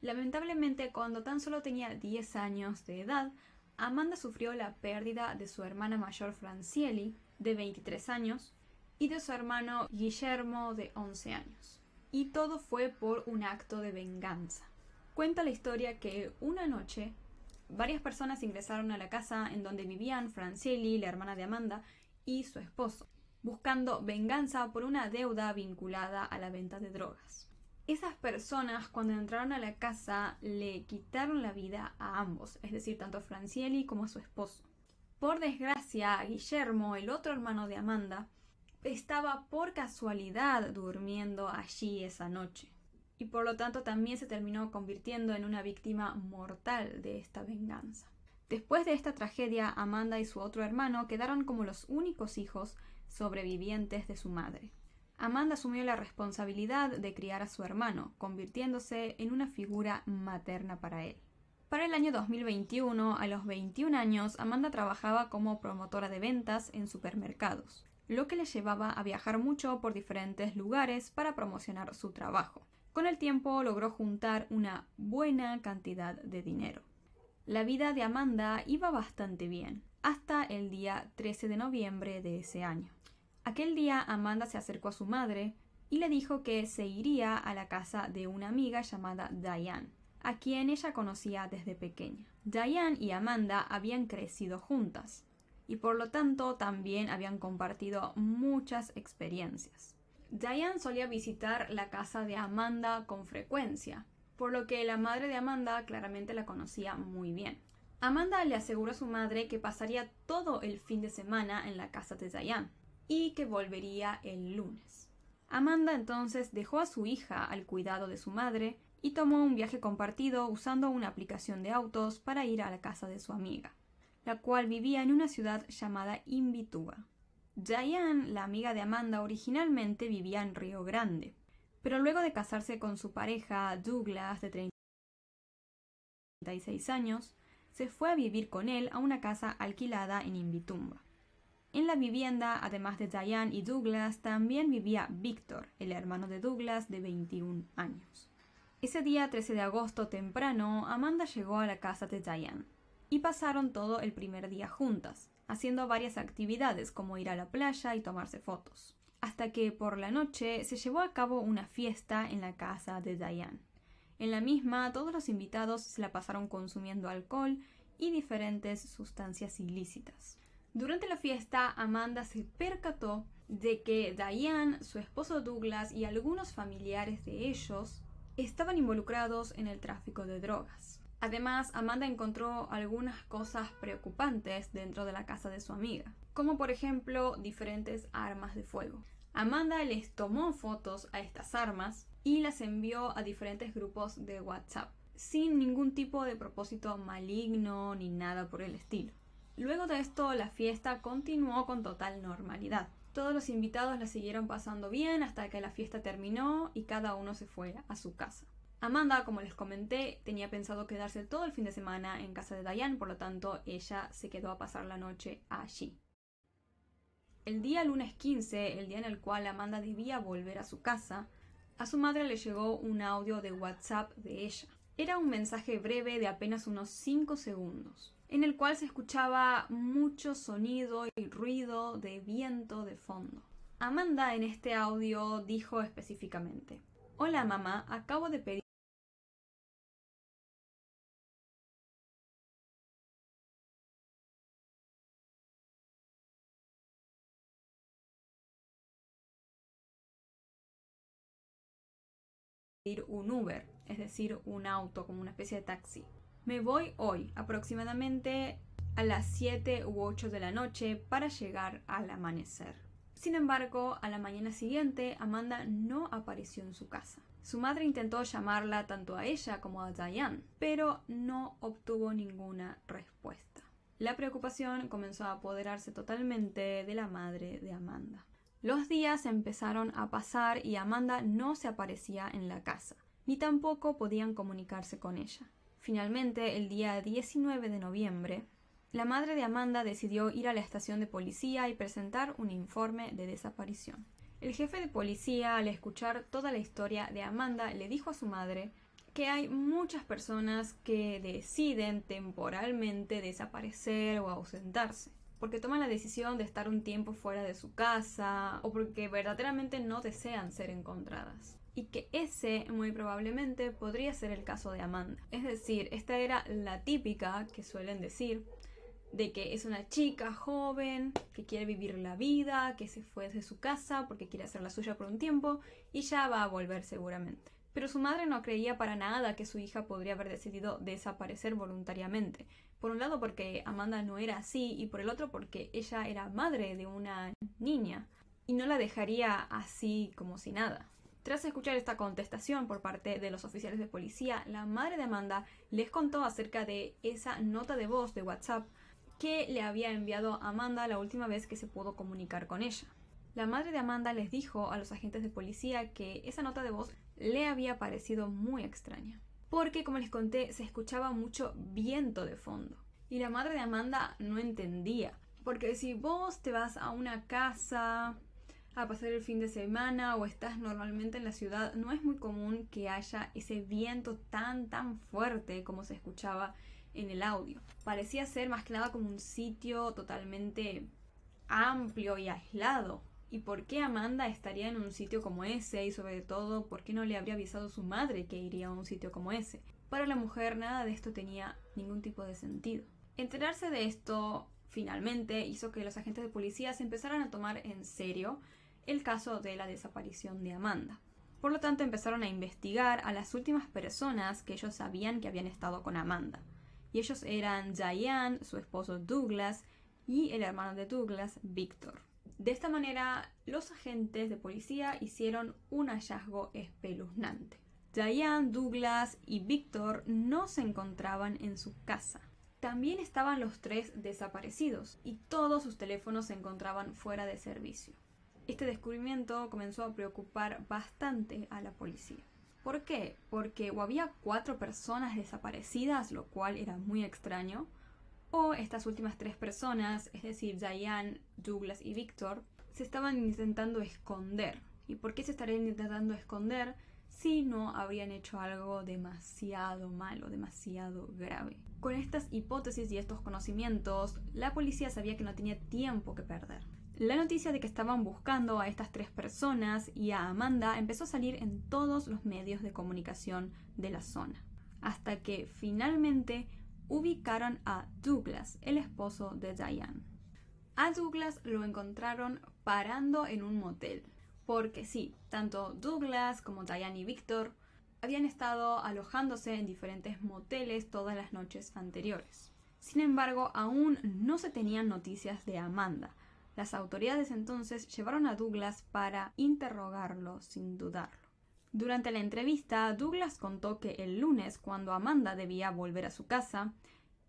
Lamentablemente, cuando tan solo tenía 10 años de edad, Amanda sufrió la pérdida de su hermana mayor Francieli, de 23 años, y de su hermano Guillermo, de 11 años. Y todo fue por un acto de venganza. Cuenta la historia que una noche varias personas ingresaron a la casa en donde vivían Francieli, la hermana de Amanda, y su esposo, buscando venganza por una deuda vinculada a la venta de drogas. Esas personas, cuando entraron a la casa, le quitaron la vida a ambos, es decir, tanto a Francieli como a su esposo. Por desgracia, Guillermo, el otro hermano de Amanda, estaba por casualidad durmiendo allí esa noche, y por lo tanto también se terminó convirtiendo en una víctima mortal de esta venganza. Después de esta tragedia, Amanda y su otro hermano quedaron como los únicos hijos sobrevivientes de su madre. Amanda asumió la responsabilidad de criar a su hermano, convirtiéndose en una figura materna para él. Para el año 2021, a los 21 años, Amanda trabajaba como promotora de ventas en supermercados, lo que le llevaba a viajar mucho por diferentes lugares para promocionar su trabajo. Con el tiempo logró juntar una buena cantidad de dinero. La vida de Amanda iba bastante bien, hasta el día 13 de noviembre de ese año. Aquel día Amanda se acercó a su madre y le dijo que se iría a la casa de una amiga llamada Diane, a quien ella conocía desde pequeña. Diane y Amanda habían crecido juntas y por lo tanto también habían compartido muchas experiencias. Diane solía visitar la casa de Amanda con frecuencia, por lo que la madre de Amanda claramente la conocía muy bien. Amanda le aseguró a su madre que pasaría todo el fin de semana en la casa de Diane y que volvería el lunes. Amanda entonces dejó a su hija al cuidado de su madre y tomó un viaje compartido usando una aplicación de autos para ir a la casa de su amiga, la cual vivía en una ciudad llamada Imbituba. Diane, la amiga de Amanda, originalmente vivía en Río Grande, pero luego de casarse con su pareja Douglas, de 36 años, se fue a vivir con él a una casa alquilada en Imbituba. En la vivienda, además de Diane y Douglas, también vivía Víctor, el hermano de Douglas, de 21 años. Ese día 13 de agosto temprano, Amanda llegó a la casa de Diane y pasaron todo el primer día juntas, haciendo varias actividades como ir a la playa y tomarse fotos, hasta que por la noche se llevó a cabo una fiesta en la casa de Diane. En la misma, todos los invitados se la pasaron consumiendo alcohol y diferentes sustancias ilícitas. Durante la fiesta, Amanda se percató de que Diane, su esposo Douglas y algunos familiares de ellos estaban involucrados en el tráfico de drogas. Además, Amanda encontró algunas cosas preocupantes dentro de la casa de su amiga, como por ejemplo diferentes armas de fuego. Amanda les tomó fotos a estas armas y las envió a diferentes grupos de WhatsApp, sin ningún tipo de propósito maligno ni nada por el estilo. Luego de esto, la fiesta continuó con total normalidad. Todos los invitados la siguieron pasando bien hasta que la fiesta terminó y cada uno se fue a su casa. Amanda, como les comenté, tenía pensado quedarse todo el fin de semana en casa de Diane, por lo tanto ella se quedó a pasar la noche allí. El día lunes 15, el día en el cual Amanda debía volver a su casa, a su madre le llegó un audio de WhatsApp de ella. Era un mensaje breve de apenas unos 5 segundos, en el cual se escuchaba mucho sonido y ruido de viento de fondo. Amanda en este audio dijo específicamente: «Hola mamá, acabo de pedir un Uber, es decir, un auto como una especie de taxi. Me voy hoy, aproximadamente a las 7 u 8 de la noche para llegar al amanecer». Sin embargo, a la mañana siguiente, Amanda no apareció en su casa. Su madre intentó llamarla tanto a ella como a Diane, pero no obtuvo ninguna respuesta. La preocupación comenzó a apoderarse totalmente de la madre de Amanda. Los días empezaron a pasar y Amanda no se aparecía en la casa, ni tampoco podían comunicarse con ella. Finalmente, el día 19 de noviembre, la madre de Amanda decidió ir a la estación de policía y presentar un informe de desaparición. El jefe de policía, al escuchar toda la historia de Amanda, le dijo a su madre que hay muchas personas que deciden temporalmente desaparecer o ausentarse, porque toman la decisión de estar un tiempo fuera de su casa o porque verdaderamente no desean ser encontradas. Y que ese muy probablemente podría ser el caso de Amanda. Es decir, esta era la típica que suelen decir, de que es una chica joven que quiere vivir la vida, que se fue de su casa porque quiere hacer la suya por un tiempo y ya va a volver seguramente. Pero su madre no creía para nada que su hija podría haber decidido desaparecer voluntariamente. Por un lado porque Amanda no era así y por el otro porque ella era madre de una niña y no la dejaría así como si nada. Tras escuchar esta contestación por parte de los oficiales de policía, la madre de Amanda les contó acerca de esa nota de voz de WhatsApp que le había enviado a Amanda la última vez que se pudo comunicar con ella. La madre de Amanda les dijo a los agentes de policía que esa nota de voz le había parecido muy extraña, porque, como les conté, se escuchaba mucho viento de fondo. Y la madre de Amanda no entendía, porque si vos te vas a una casa a pasar el fin de semana o estás normalmente en la ciudad, no es muy común que haya ese viento tan fuerte como se escuchaba en el audio. Parecía ser más que nada como un sitio totalmente amplio y aislado. ¿Y por qué Amanda estaría en un sitio como ese? Y sobre todo, ¿por qué no le habría avisado a su madre que iría a un sitio como ese? Para la mujer nada de esto tenía ningún tipo de sentido. Enterarse de esto finalmente hizo que los agentes de policía se empezaran a tomar en serio el caso de la desaparición de Amanda. Por lo tanto, empezaron a investigar a las últimas personas que ellos sabían que habían estado con Amanda. Y ellos eran Diane, su esposo Douglas y el hermano de Douglas, Victor. De esta manera, los agentes de policía hicieron un hallazgo espeluznante. Diane, Douglas y Victor no se encontraban en su casa. También estaban los tres desaparecidos y todos sus teléfonos se encontraban fuera de servicio. Este descubrimiento comenzó a preocupar bastante a la policía. ¿Por qué? Porque o había 4 personas desaparecidas, lo cual era muy extraño, o estas últimas 3 personas, es decir, Diane, Douglas y Victor, se estaban intentando esconder. ¿Y por qué se estarían intentando esconder si no habrían hecho algo demasiado malo, demasiado grave? Con estas hipótesis y estos conocimientos, la policía sabía que no tenía tiempo que perder. La noticia de que estaban buscando a estas 3 personas y a Amanda empezó a salir en todos los medios de comunicación de la zona, hasta que finalmente ubicaron a Douglas, el esposo de Diane. A Douglas lo encontraron parando en un motel, porque sí, tanto Douglas como Diane y Victor habían estado alojándose en diferentes moteles todas las noches anteriores. Sin embargo, aún no se tenían noticias de Amanda. Las autoridades entonces llevaron a Douglas para interrogarlo sin dudarlo. Durante la entrevista, Douglas contó que el lunes, cuando Amanda debía volver a su casa,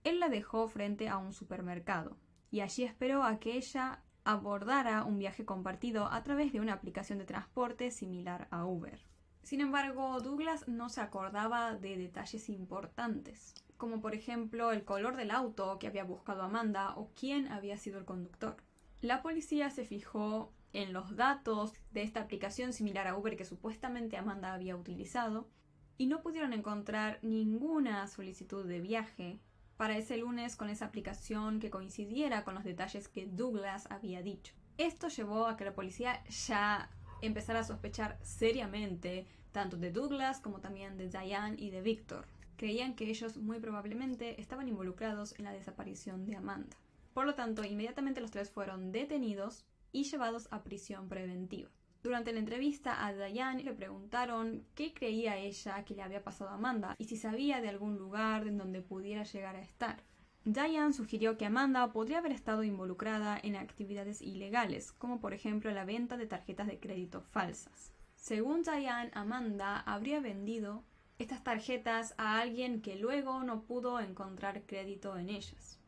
él la dejó frente a un supermercado y allí esperó a que ella abordara un viaje compartido a través de una aplicación de transporte similar a Uber. Sin embargo, Douglas no se acordaba de detalles importantes, como por ejemplo el color del auto que había buscado Amanda o quién había sido el conductor. La policía se fijó en los datos de esta aplicación similar a Uber que supuestamente Amanda había utilizado y no pudieron encontrar ninguna solicitud de viaje para ese lunes con esa aplicación que coincidiera con los detalles que Douglas había dicho. Esto llevó a que la policía ya empezara a sospechar seriamente tanto de Douglas como también de Diane y de Victor. Creían que ellos muy probablemente estaban involucrados en la desaparición de Amanda. Por lo tanto, inmediatamente los tres fueron detenidos y llevados a prisión preventiva. Durante la entrevista a Diane le preguntaron qué creía ella que le había pasado a Amanda y si sabía de algún lugar en donde pudiera llegar a estar. Diane sugirió que Amanda podría haber estado involucrada en actividades ilegales, como por ejemplo la venta de tarjetas de crédito falsas. Según Diane, Amanda habría vendido estas tarjetas a alguien que luego no pudo encontrar crédito en ellas,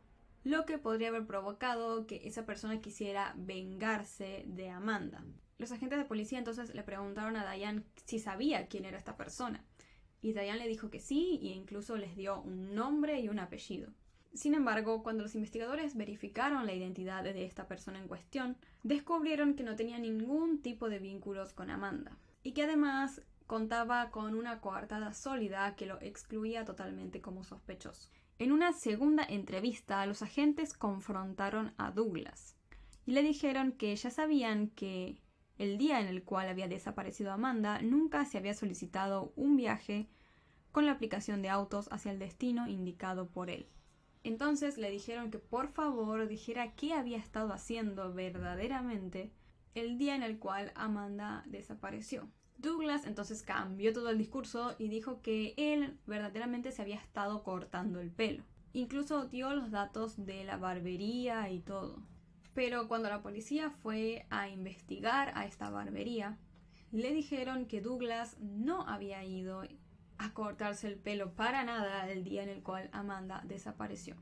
lo que podría haber provocado que esa persona quisiera vengarse de Amanda. Los agentes de policía entonces le preguntaron a Diane si sabía quién era esta persona, y Diane le dijo que sí, e incluso les dio un nombre y un apellido. Sin embargo, cuando los investigadores verificaron la identidad de esta persona en cuestión, descubrieron que no tenía ningún tipo de vínculos con Amanda, y que además contaba con una coartada sólida que lo excluía totalmente como sospechoso. En una segunda entrevista, los agentes confrontaron a Douglas y le dijeron que ya sabían que el día en el cual había desaparecido Amanda nunca se había solicitado un viaje con la aplicación de autos hacia el destino indicado por él. Entonces le dijeron que por favor dijera qué había estado haciendo verdaderamente el día en el cual Amanda desapareció. Douglas entonces cambió todo el discurso y dijo que él verdaderamente se había estado cortando el pelo. Incluso dio los datos de la barbería y todo. Pero cuando la policía fue a investigar a esta barbería, le dijeron que Douglas no había ido a cortarse el pelo para nada el día en el cual Amanda desapareció.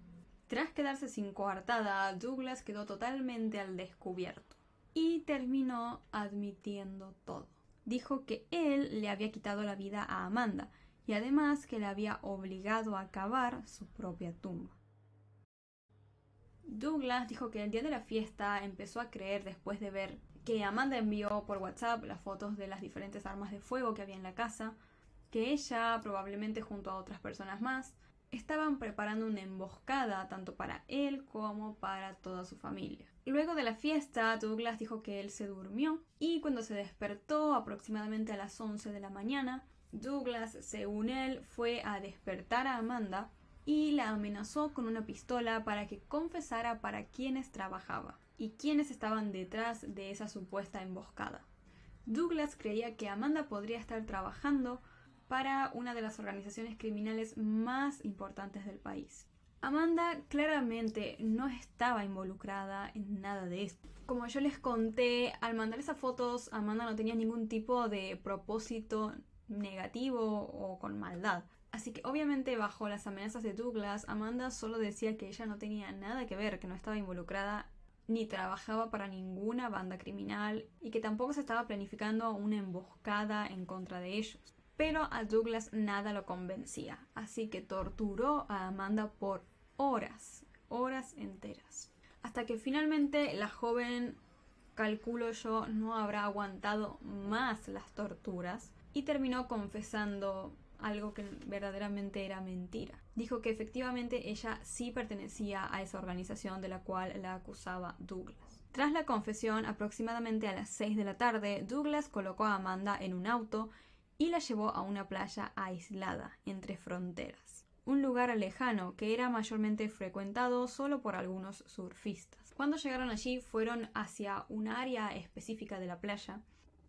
Tras quedarse sin coartada, Douglas quedó totalmente al descubierto y terminó admitiendo todo. Dijo que él le había quitado la vida a Amanda y además que le había obligado a cavar su propia tumba. Douglas dijo que el día de la fiesta empezó a creer después de ver que Amanda envió por WhatsApp las fotos de las diferentes armas de fuego que había en la casa, que ella, probablemente junto a otras personas más, estaban preparando una emboscada tanto para él como para toda su familia. Luego de la fiesta, Douglas dijo que él se durmió y cuando se despertó aproximadamente a las 11 de la mañana, Douglas, según él, fue a despertar a Amanda y la amenazó con una pistola para que confesara para quiénes trabajaba y quiénes estaban detrás de esa supuesta emboscada. Douglas creía que Amanda podría estar trabajando para una de las organizaciones criminales más importantes del país. Amanda claramente no estaba involucrada en nada de esto. Como yo les conté, al mandar esas fotos, Amanda no tenía ningún tipo de propósito negativo o con maldad. Así que obviamente bajo las amenazas de Douglas, Amanda solo decía que ella no tenía nada que ver, que no estaba involucrada ni trabajaba para ninguna banda criminal y que tampoco se estaba planificando una emboscada en contra de ellos. Pero a Douglas nada lo convencía, así que torturó a Amanda por horas enteras. Hasta que finalmente la joven, calculo yo, no habrá aguantado más las torturas y terminó confesando algo que verdaderamente era mentira. Dijo que efectivamente ella sí pertenecía a esa organización de la cual la acusaba Douglas. Tras la confesión, aproximadamente a las 6 de la tarde, Douglas colocó a Amanda en un auto y la llevó a una playa aislada, entre fronteras. un lugar lejano que era mayormente frecuentado solo por algunos surfistas. Cuando llegaron allí fueron hacia un área específica de la playa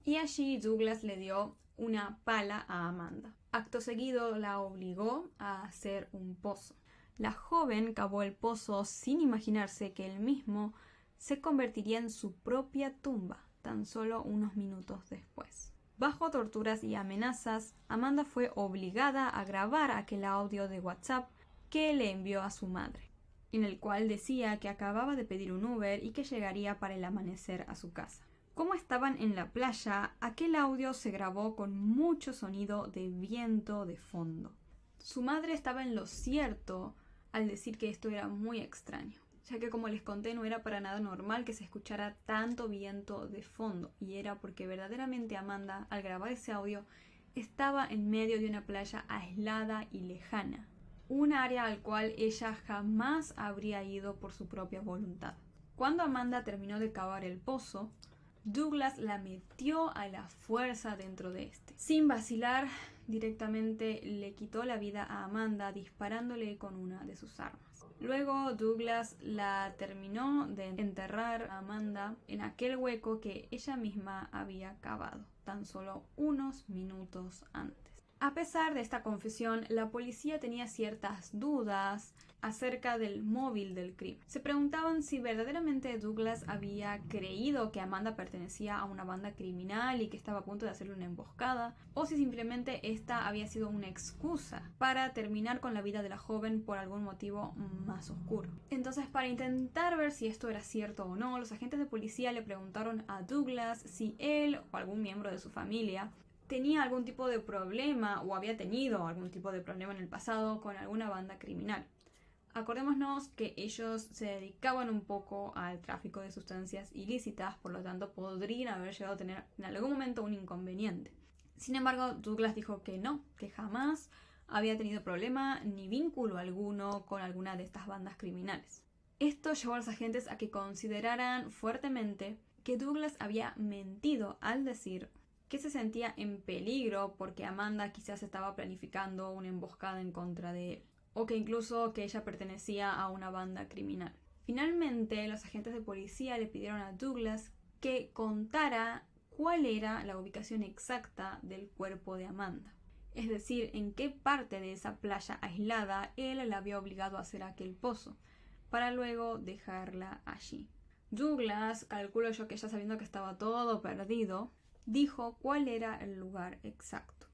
y allí Douglas le dio una pala a Amanda. Acto seguido la obligó a hacer un pozo. La joven cavó el pozo sin imaginarse que él mismo se convertiría en su propia tumba tan solo unos minutos después. Bajo torturas y amenazas, Amanda fue obligada a grabar aquel audio de WhatsApp que le envió a su madre, en el cual decía que acababa de pedir un Uber y que llegaría para el amanecer a su casa. Como estaban en la playa, aquel audio se grabó con mucho sonido de viento de fondo. Su madre estaba en lo cierto al decir que esto era muy extraño, ya que como les conté no era para nada normal que se escuchara tanto viento de fondo, y era porque verdaderamente Amanda, al grabar ese audio, estaba en medio de una playa aislada y lejana, un área al cual ella jamás habría ido por su propia voluntad. Cuando Amanda terminó de cavar el pozo, Douglas la metió a la fuerza dentro de este. Sin vacilar, directamente le quitó la vida a Amanda disparándole con una de sus armas. Luego Douglas la terminó de enterrar a Amanda en aquel hueco que ella misma había cavado, tan solo unos minutos antes. A pesar de esta confesión, la policía tenía ciertas dudas acerca del móvil del crimen. Se preguntaban si verdaderamente Douglas había creído que Amanda pertenecía a una banda criminal y que estaba a punto de hacerle una emboscada, o si simplemente esta había sido una excusa para terminar con la vida de la joven por algún motivo más oscuro. Entonces, para intentar ver si esto era cierto o no, los agentes de policía le preguntaron a Douglas si él o algún miembro de su familia tenía algún tipo de problema o había tenido algún tipo de problema en el pasado con alguna banda criminal. Acordémonos que ellos se dedicaban un poco al tráfico de sustancias ilícitas, por lo tanto podrían haber llegado a tener en algún momento un inconveniente. Sin embargo, Douglas dijo que no, que jamás había tenido problema ni vínculo alguno con alguna de estas bandas criminales. Esto llevó a los agentes a que consideraran fuertemente que Douglas había mentido al decir que se sentía en peligro porque Amanda quizás estaba planificando una emboscada en contra de él, o que incluso que ella pertenecía a una banda criminal. Finalmente, los agentes de policía le pidieron a Douglas que contara cuál era la ubicación exacta del cuerpo de Amanda, es decir, en qué parte de esa playa aislada él la había obligado a hacer aquel pozo, para luego dejarla allí. Douglas, calculo yo que ya sabiendo que estaba todo perdido, dijo cuál era el lugar exacto.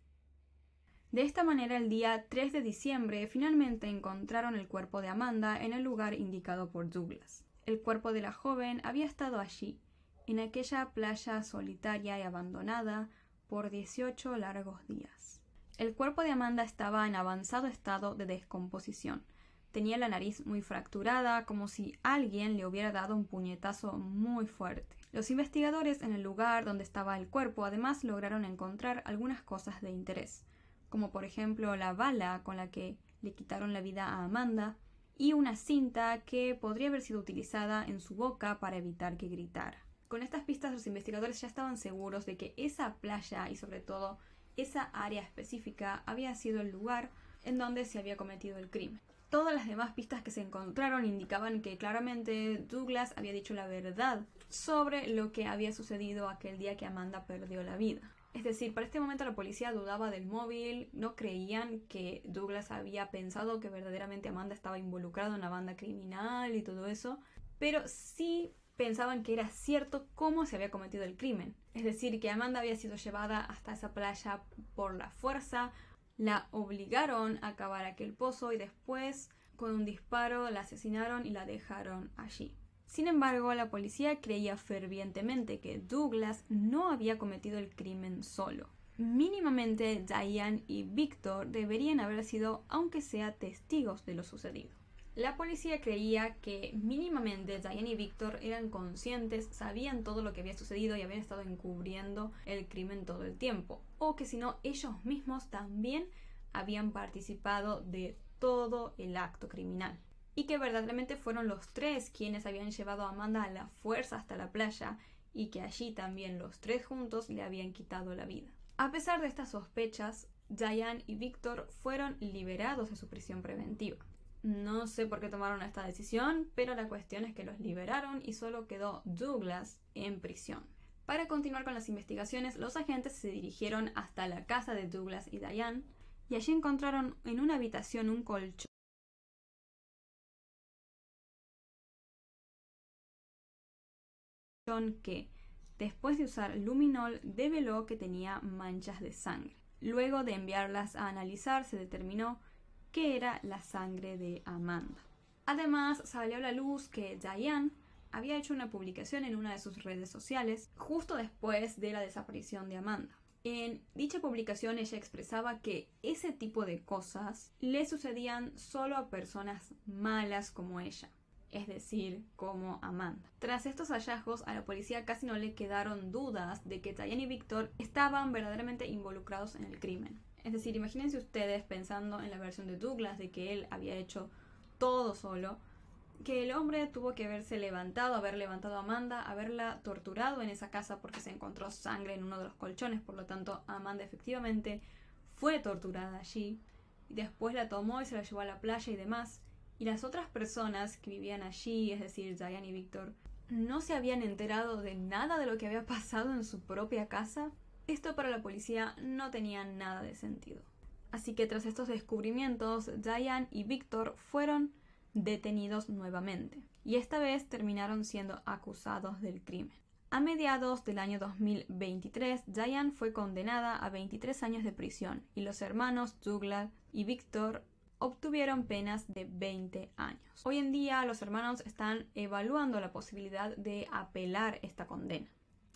De esta manera, el día 3 de diciembre finalmente encontraron el cuerpo de Amanda en el lugar indicado por Douglas. El cuerpo de la joven había estado allí, en aquella playa solitaria y abandonada, por 18 largos días. El cuerpo de Amanda estaba en avanzado estado de descomposición. Tenía la nariz muy fracturada, como si alguien le hubiera dado un puñetazo muy fuerte. Los investigadores en el lugar donde estaba el cuerpo además lograron encontrar algunas cosas de interés, como por ejemplo la bala con la que le quitaron la vida a Amanda y una cinta que podría haber sido utilizada en su boca para evitar que gritara. Con estas pistas los investigadores ya estaban seguros de que esa playa y sobre todo esa área específica había sido el lugar en donde se había cometido el crimen. Todas las demás pistas que se encontraron indicaban que claramente Douglas había dicho la verdad sobre lo que había sucedido aquel día que Amanda perdió la vida. Es decir, para este momento la policía dudaba del móvil, no creían que Douglas había pensado que verdaderamente Amanda estaba involucrada en una banda criminal y todo eso, pero sí pensaban que era cierto cómo se había cometido el crimen. Es decir, que Amanda había sido llevada hasta esa playa por la fuerza, la obligaron a cavar aquel pozo y después, con un disparo, la asesinaron y la dejaron allí. Sin embargo, la policía creía fervientemente que Douglas no había cometido el crimen solo. Mínimamente, Diane y Victor deberían haber sido, aunque sea, testigos de lo sucedido. La policía creía que mínimamente Diane y Victor eran conscientes, sabían todo lo que había sucedido y habían estado encubriendo el crimen todo el tiempo, o que si no, ellos mismos también habían participado de todo el acto criminal, y que verdaderamente fueron los tres quienes habían llevado a Amanda a la fuerza hasta la playa y que allí también los tres juntos le habían quitado la vida. A pesar de estas sospechas, Diane y Victor fueron liberados de su prisión preventiva. No sé por qué tomaron esta decisión, pero la cuestión es que los liberaron y solo quedó Douglas en prisión. Para continuar con las investigaciones, los agentes se dirigieron hasta la casa de Douglas y Diane y allí encontraron en una habitación un colchón que, después de usar luminol, develó que tenía manchas de sangre. Luego de enviarlas a analizar, se determinó que era la sangre de Amanda. Además, salió a la luz que Diane había hecho una publicación en una de sus redes sociales justo después de la desaparición de Amanda. En dicha publicación ella expresaba que ese tipo de cosas le sucedían solo a personas malas como ella, es decir, como Amanda. Tras estos hallazgos, a la policía casi no le quedaron dudas de que Diane y Victor estaban verdaderamente involucrados en el crimen. Es decir, imagínense ustedes pensando en la versión de Douglas de que él había hecho todo solo, que el hombre tuvo que haber levantado a Amanda, haberla torturado en esa casa porque se encontró sangre en uno de los colchones, por lo tanto Amanda efectivamente fue torturada allí, y después la tomó y se la llevó a la playa y demás, y las otras personas que vivían allí, es decir, Diane y Victor, no se habían enterado de nada de lo que había pasado en su propia casa. Esto para la policía no tenía nada de sentido. Así que tras estos descubrimientos, Diane y Victor fueron detenidos nuevamente, y esta vez terminaron siendo acusados del crimen. A mediados del año 2023, Diane fue condenada a 23 años de prisión y los hermanos Douglas y Victor obtuvieron penas de 20 años. Hoy en día los hermanos están evaluando la posibilidad de apelar esta condena.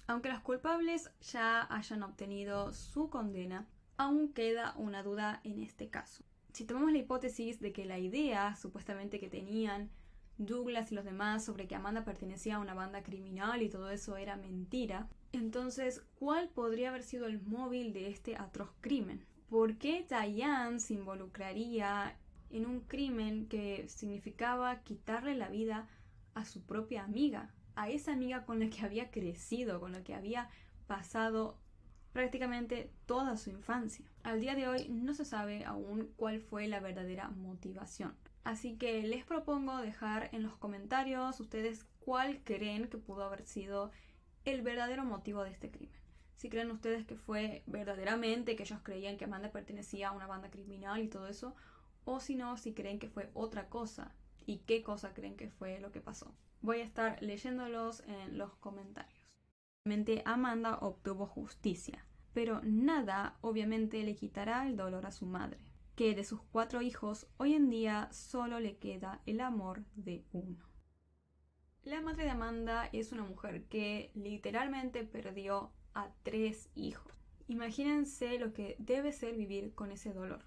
Aunque los culpables ya hayan obtenido su condena, aún queda una duda en este caso. Si tomamos la hipótesis de que la idea supuestamente que tenían Douglas y los demás sobre que Amanda pertenecía a una banda criminal y todo eso era mentira, entonces, ¿cuál podría haber sido el móvil de este atroz crimen? ¿Por qué Diane se involucraría en un crimen que significaba quitarle la vida a su propia amiga? A esa amiga con la que había crecido, con la que había pasado prácticamente toda su infancia. Al día de hoy no se sabe aún cuál fue la verdadera motivación. Así que les propongo dejar en los comentarios ustedes cuál creen que pudo haber sido el verdadero motivo de este crimen. Si creen ustedes que fue verdaderamente que ellos creían que Amanda pertenecía a una banda criminal y todo eso, o si no, si creen que fue otra cosa y qué cosa creen que fue lo que pasó. Voy a estar leyéndolos en los comentarios. Obviamente Amanda obtuvo justicia, pero nada obviamente le quitará el dolor a su madre, que de sus 4 hijos hoy en día solo le queda el amor de uno. La madre de Amanda es una mujer que literalmente perdió a 3 hijos. Imagínense lo que debe ser vivir con ese dolor.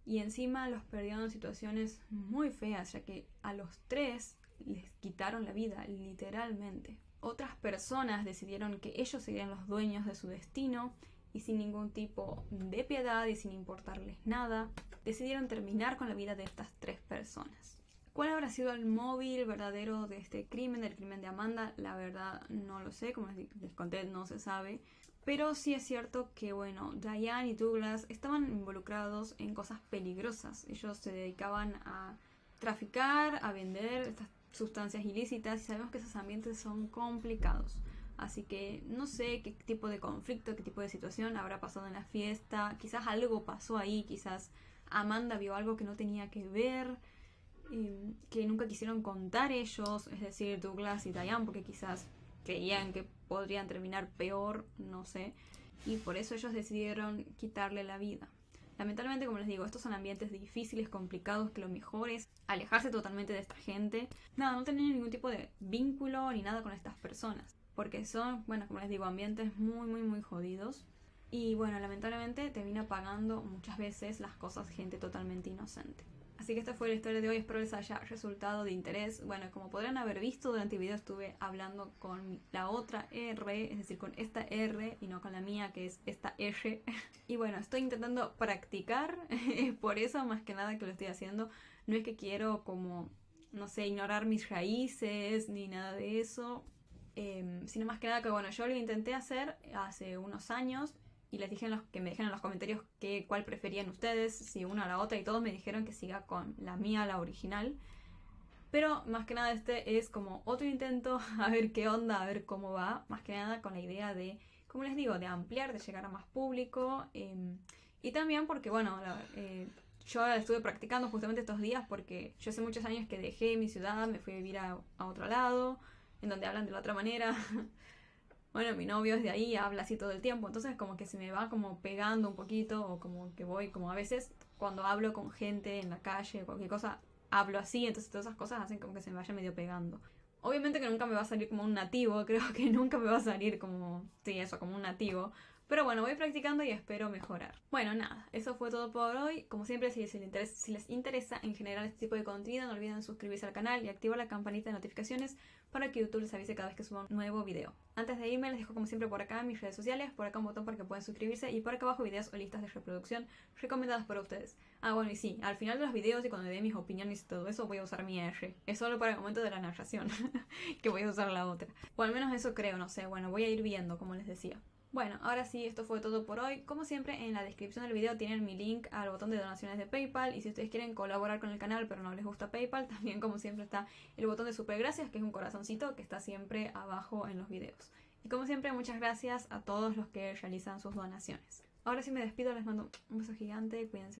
Y encima los perdió en situaciones muy feas, ya que a los 3 les quitaron la vida, literalmente. Otras personas decidieron que ellos serían los dueños de su destino y sin ningún tipo de piedad y sin importarles nada, decidieron terminar con la vida de estas 3 personas. ¿Cuál habrá sido el móvil verdadero de este crimen, del crimen de Amanda? La verdad no lo sé, como les conté, no se sabe. Pero sí es cierto que, bueno, Diane y Douglas estaban involucrados en cosas peligrosas. Ellos se dedicaban a traficar, a vender estas sustancias ilícitas y sabemos que esos ambientes son complicados. Así que no sé qué tipo de conflicto, qué tipo de situación habrá pasado en la fiesta. Quizás algo pasó ahí, quizás Amanda vio algo que no tenía que ver, que nunca quisieron contar ellos, es decir, Douglas y Diane, porque quizás creían que podrían terminar peor, no sé, y por eso ellos decidieron quitarle la vida. Lamentablemente, como les digo, estos son ambientes difíciles, complicados, que lo mejor es alejarse totalmente de esta gente. Nada, no tener ningún tipo de vínculo ni nada con estas personas, porque son, bueno, como les digo, ambientes muy jodidos. Y bueno, lamentablemente termina pagando muchas veces las cosas gente totalmente inocente. Así que esta fue la historia de hoy, espero les haya resultado de interés. Bueno, como podrán haber visto durante el video estuve hablando con la otra R, es decir, con esta R y no con la mía que es esta R. Y bueno, estoy intentando practicar, por eso más que nada que lo estoy haciendo. No es que quiero como, no sé, ignorar mis raíces ni nada de eso, sino más que nada que bueno, yo lo intenté hacer hace unos años y les dije que me dejen en los comentarios cuál preferían ustedes, si una o la otra, y todos me dijeron que siga con la mía, la original. Pero más que nada este es como otro intento a ver qué onda, a ver cómo va, más que nada con la idea de, como les digo, de ampliar, de llegar a más público, y también porque, bueno, yo estuve practicando justamente estos días porque yo hace muchos años que dejé mi ciudad, me fui a vivir a otro lado, en donde hablan de la otra manera. Bueno, mi novio es de ahí, habla así todo el tiempo, entonces como que se me va como pegando un poquito, o como que voy, como a veces cuando hablo con gente en la calle, cualquier cosa, hablo así, entonces todas esas cosas hacen como que se me vaya medio pegando. Obviamente que nunca me va a salir como un nativo, creo que nunca me va a salir como, sí, eso, como un nativo. Pero bueno, voy practicando y espero mejorar. Bueno, nada, eso fue todo por hoy. Como siempre, si les interesa en general este tipo de contenido, no olviden suscribirse al canal y activar la campanita de notificaciones para que YouTube les avise cada vez que suba un nuevo video. Antes de irme, les dejo como siempre por acá mis redes sociales, por acá un botón para que puedan suscribirse y por acá abajo videos o listas de reproducción recomendadas por ustedes. Ah, bueno, y sí, al final de los videos y cuando dé mis opiniones y todo eso, voy a usar mi R. Es solo para el momento de la narración, que voy a usar la otra. O al menos eso creo, no sé, bueno, voy a ir viendo, como les decía. Bueno, ahora sí, esto fue todo por hoy. Como siempre, en la descripción del video tienen mi link al botón de donaciones de PayPal. Y si ustedes quieren colaborar con el canal pero no les gusta PayPal, también como siempre está el botón de super gracias, que es un corazoncito que está siempre abajo en los videos. Y como siempre, muchas gracias a todos los que realizan sus donaciones. Ahora sí me despido, les mando un beso gigante, cuídense.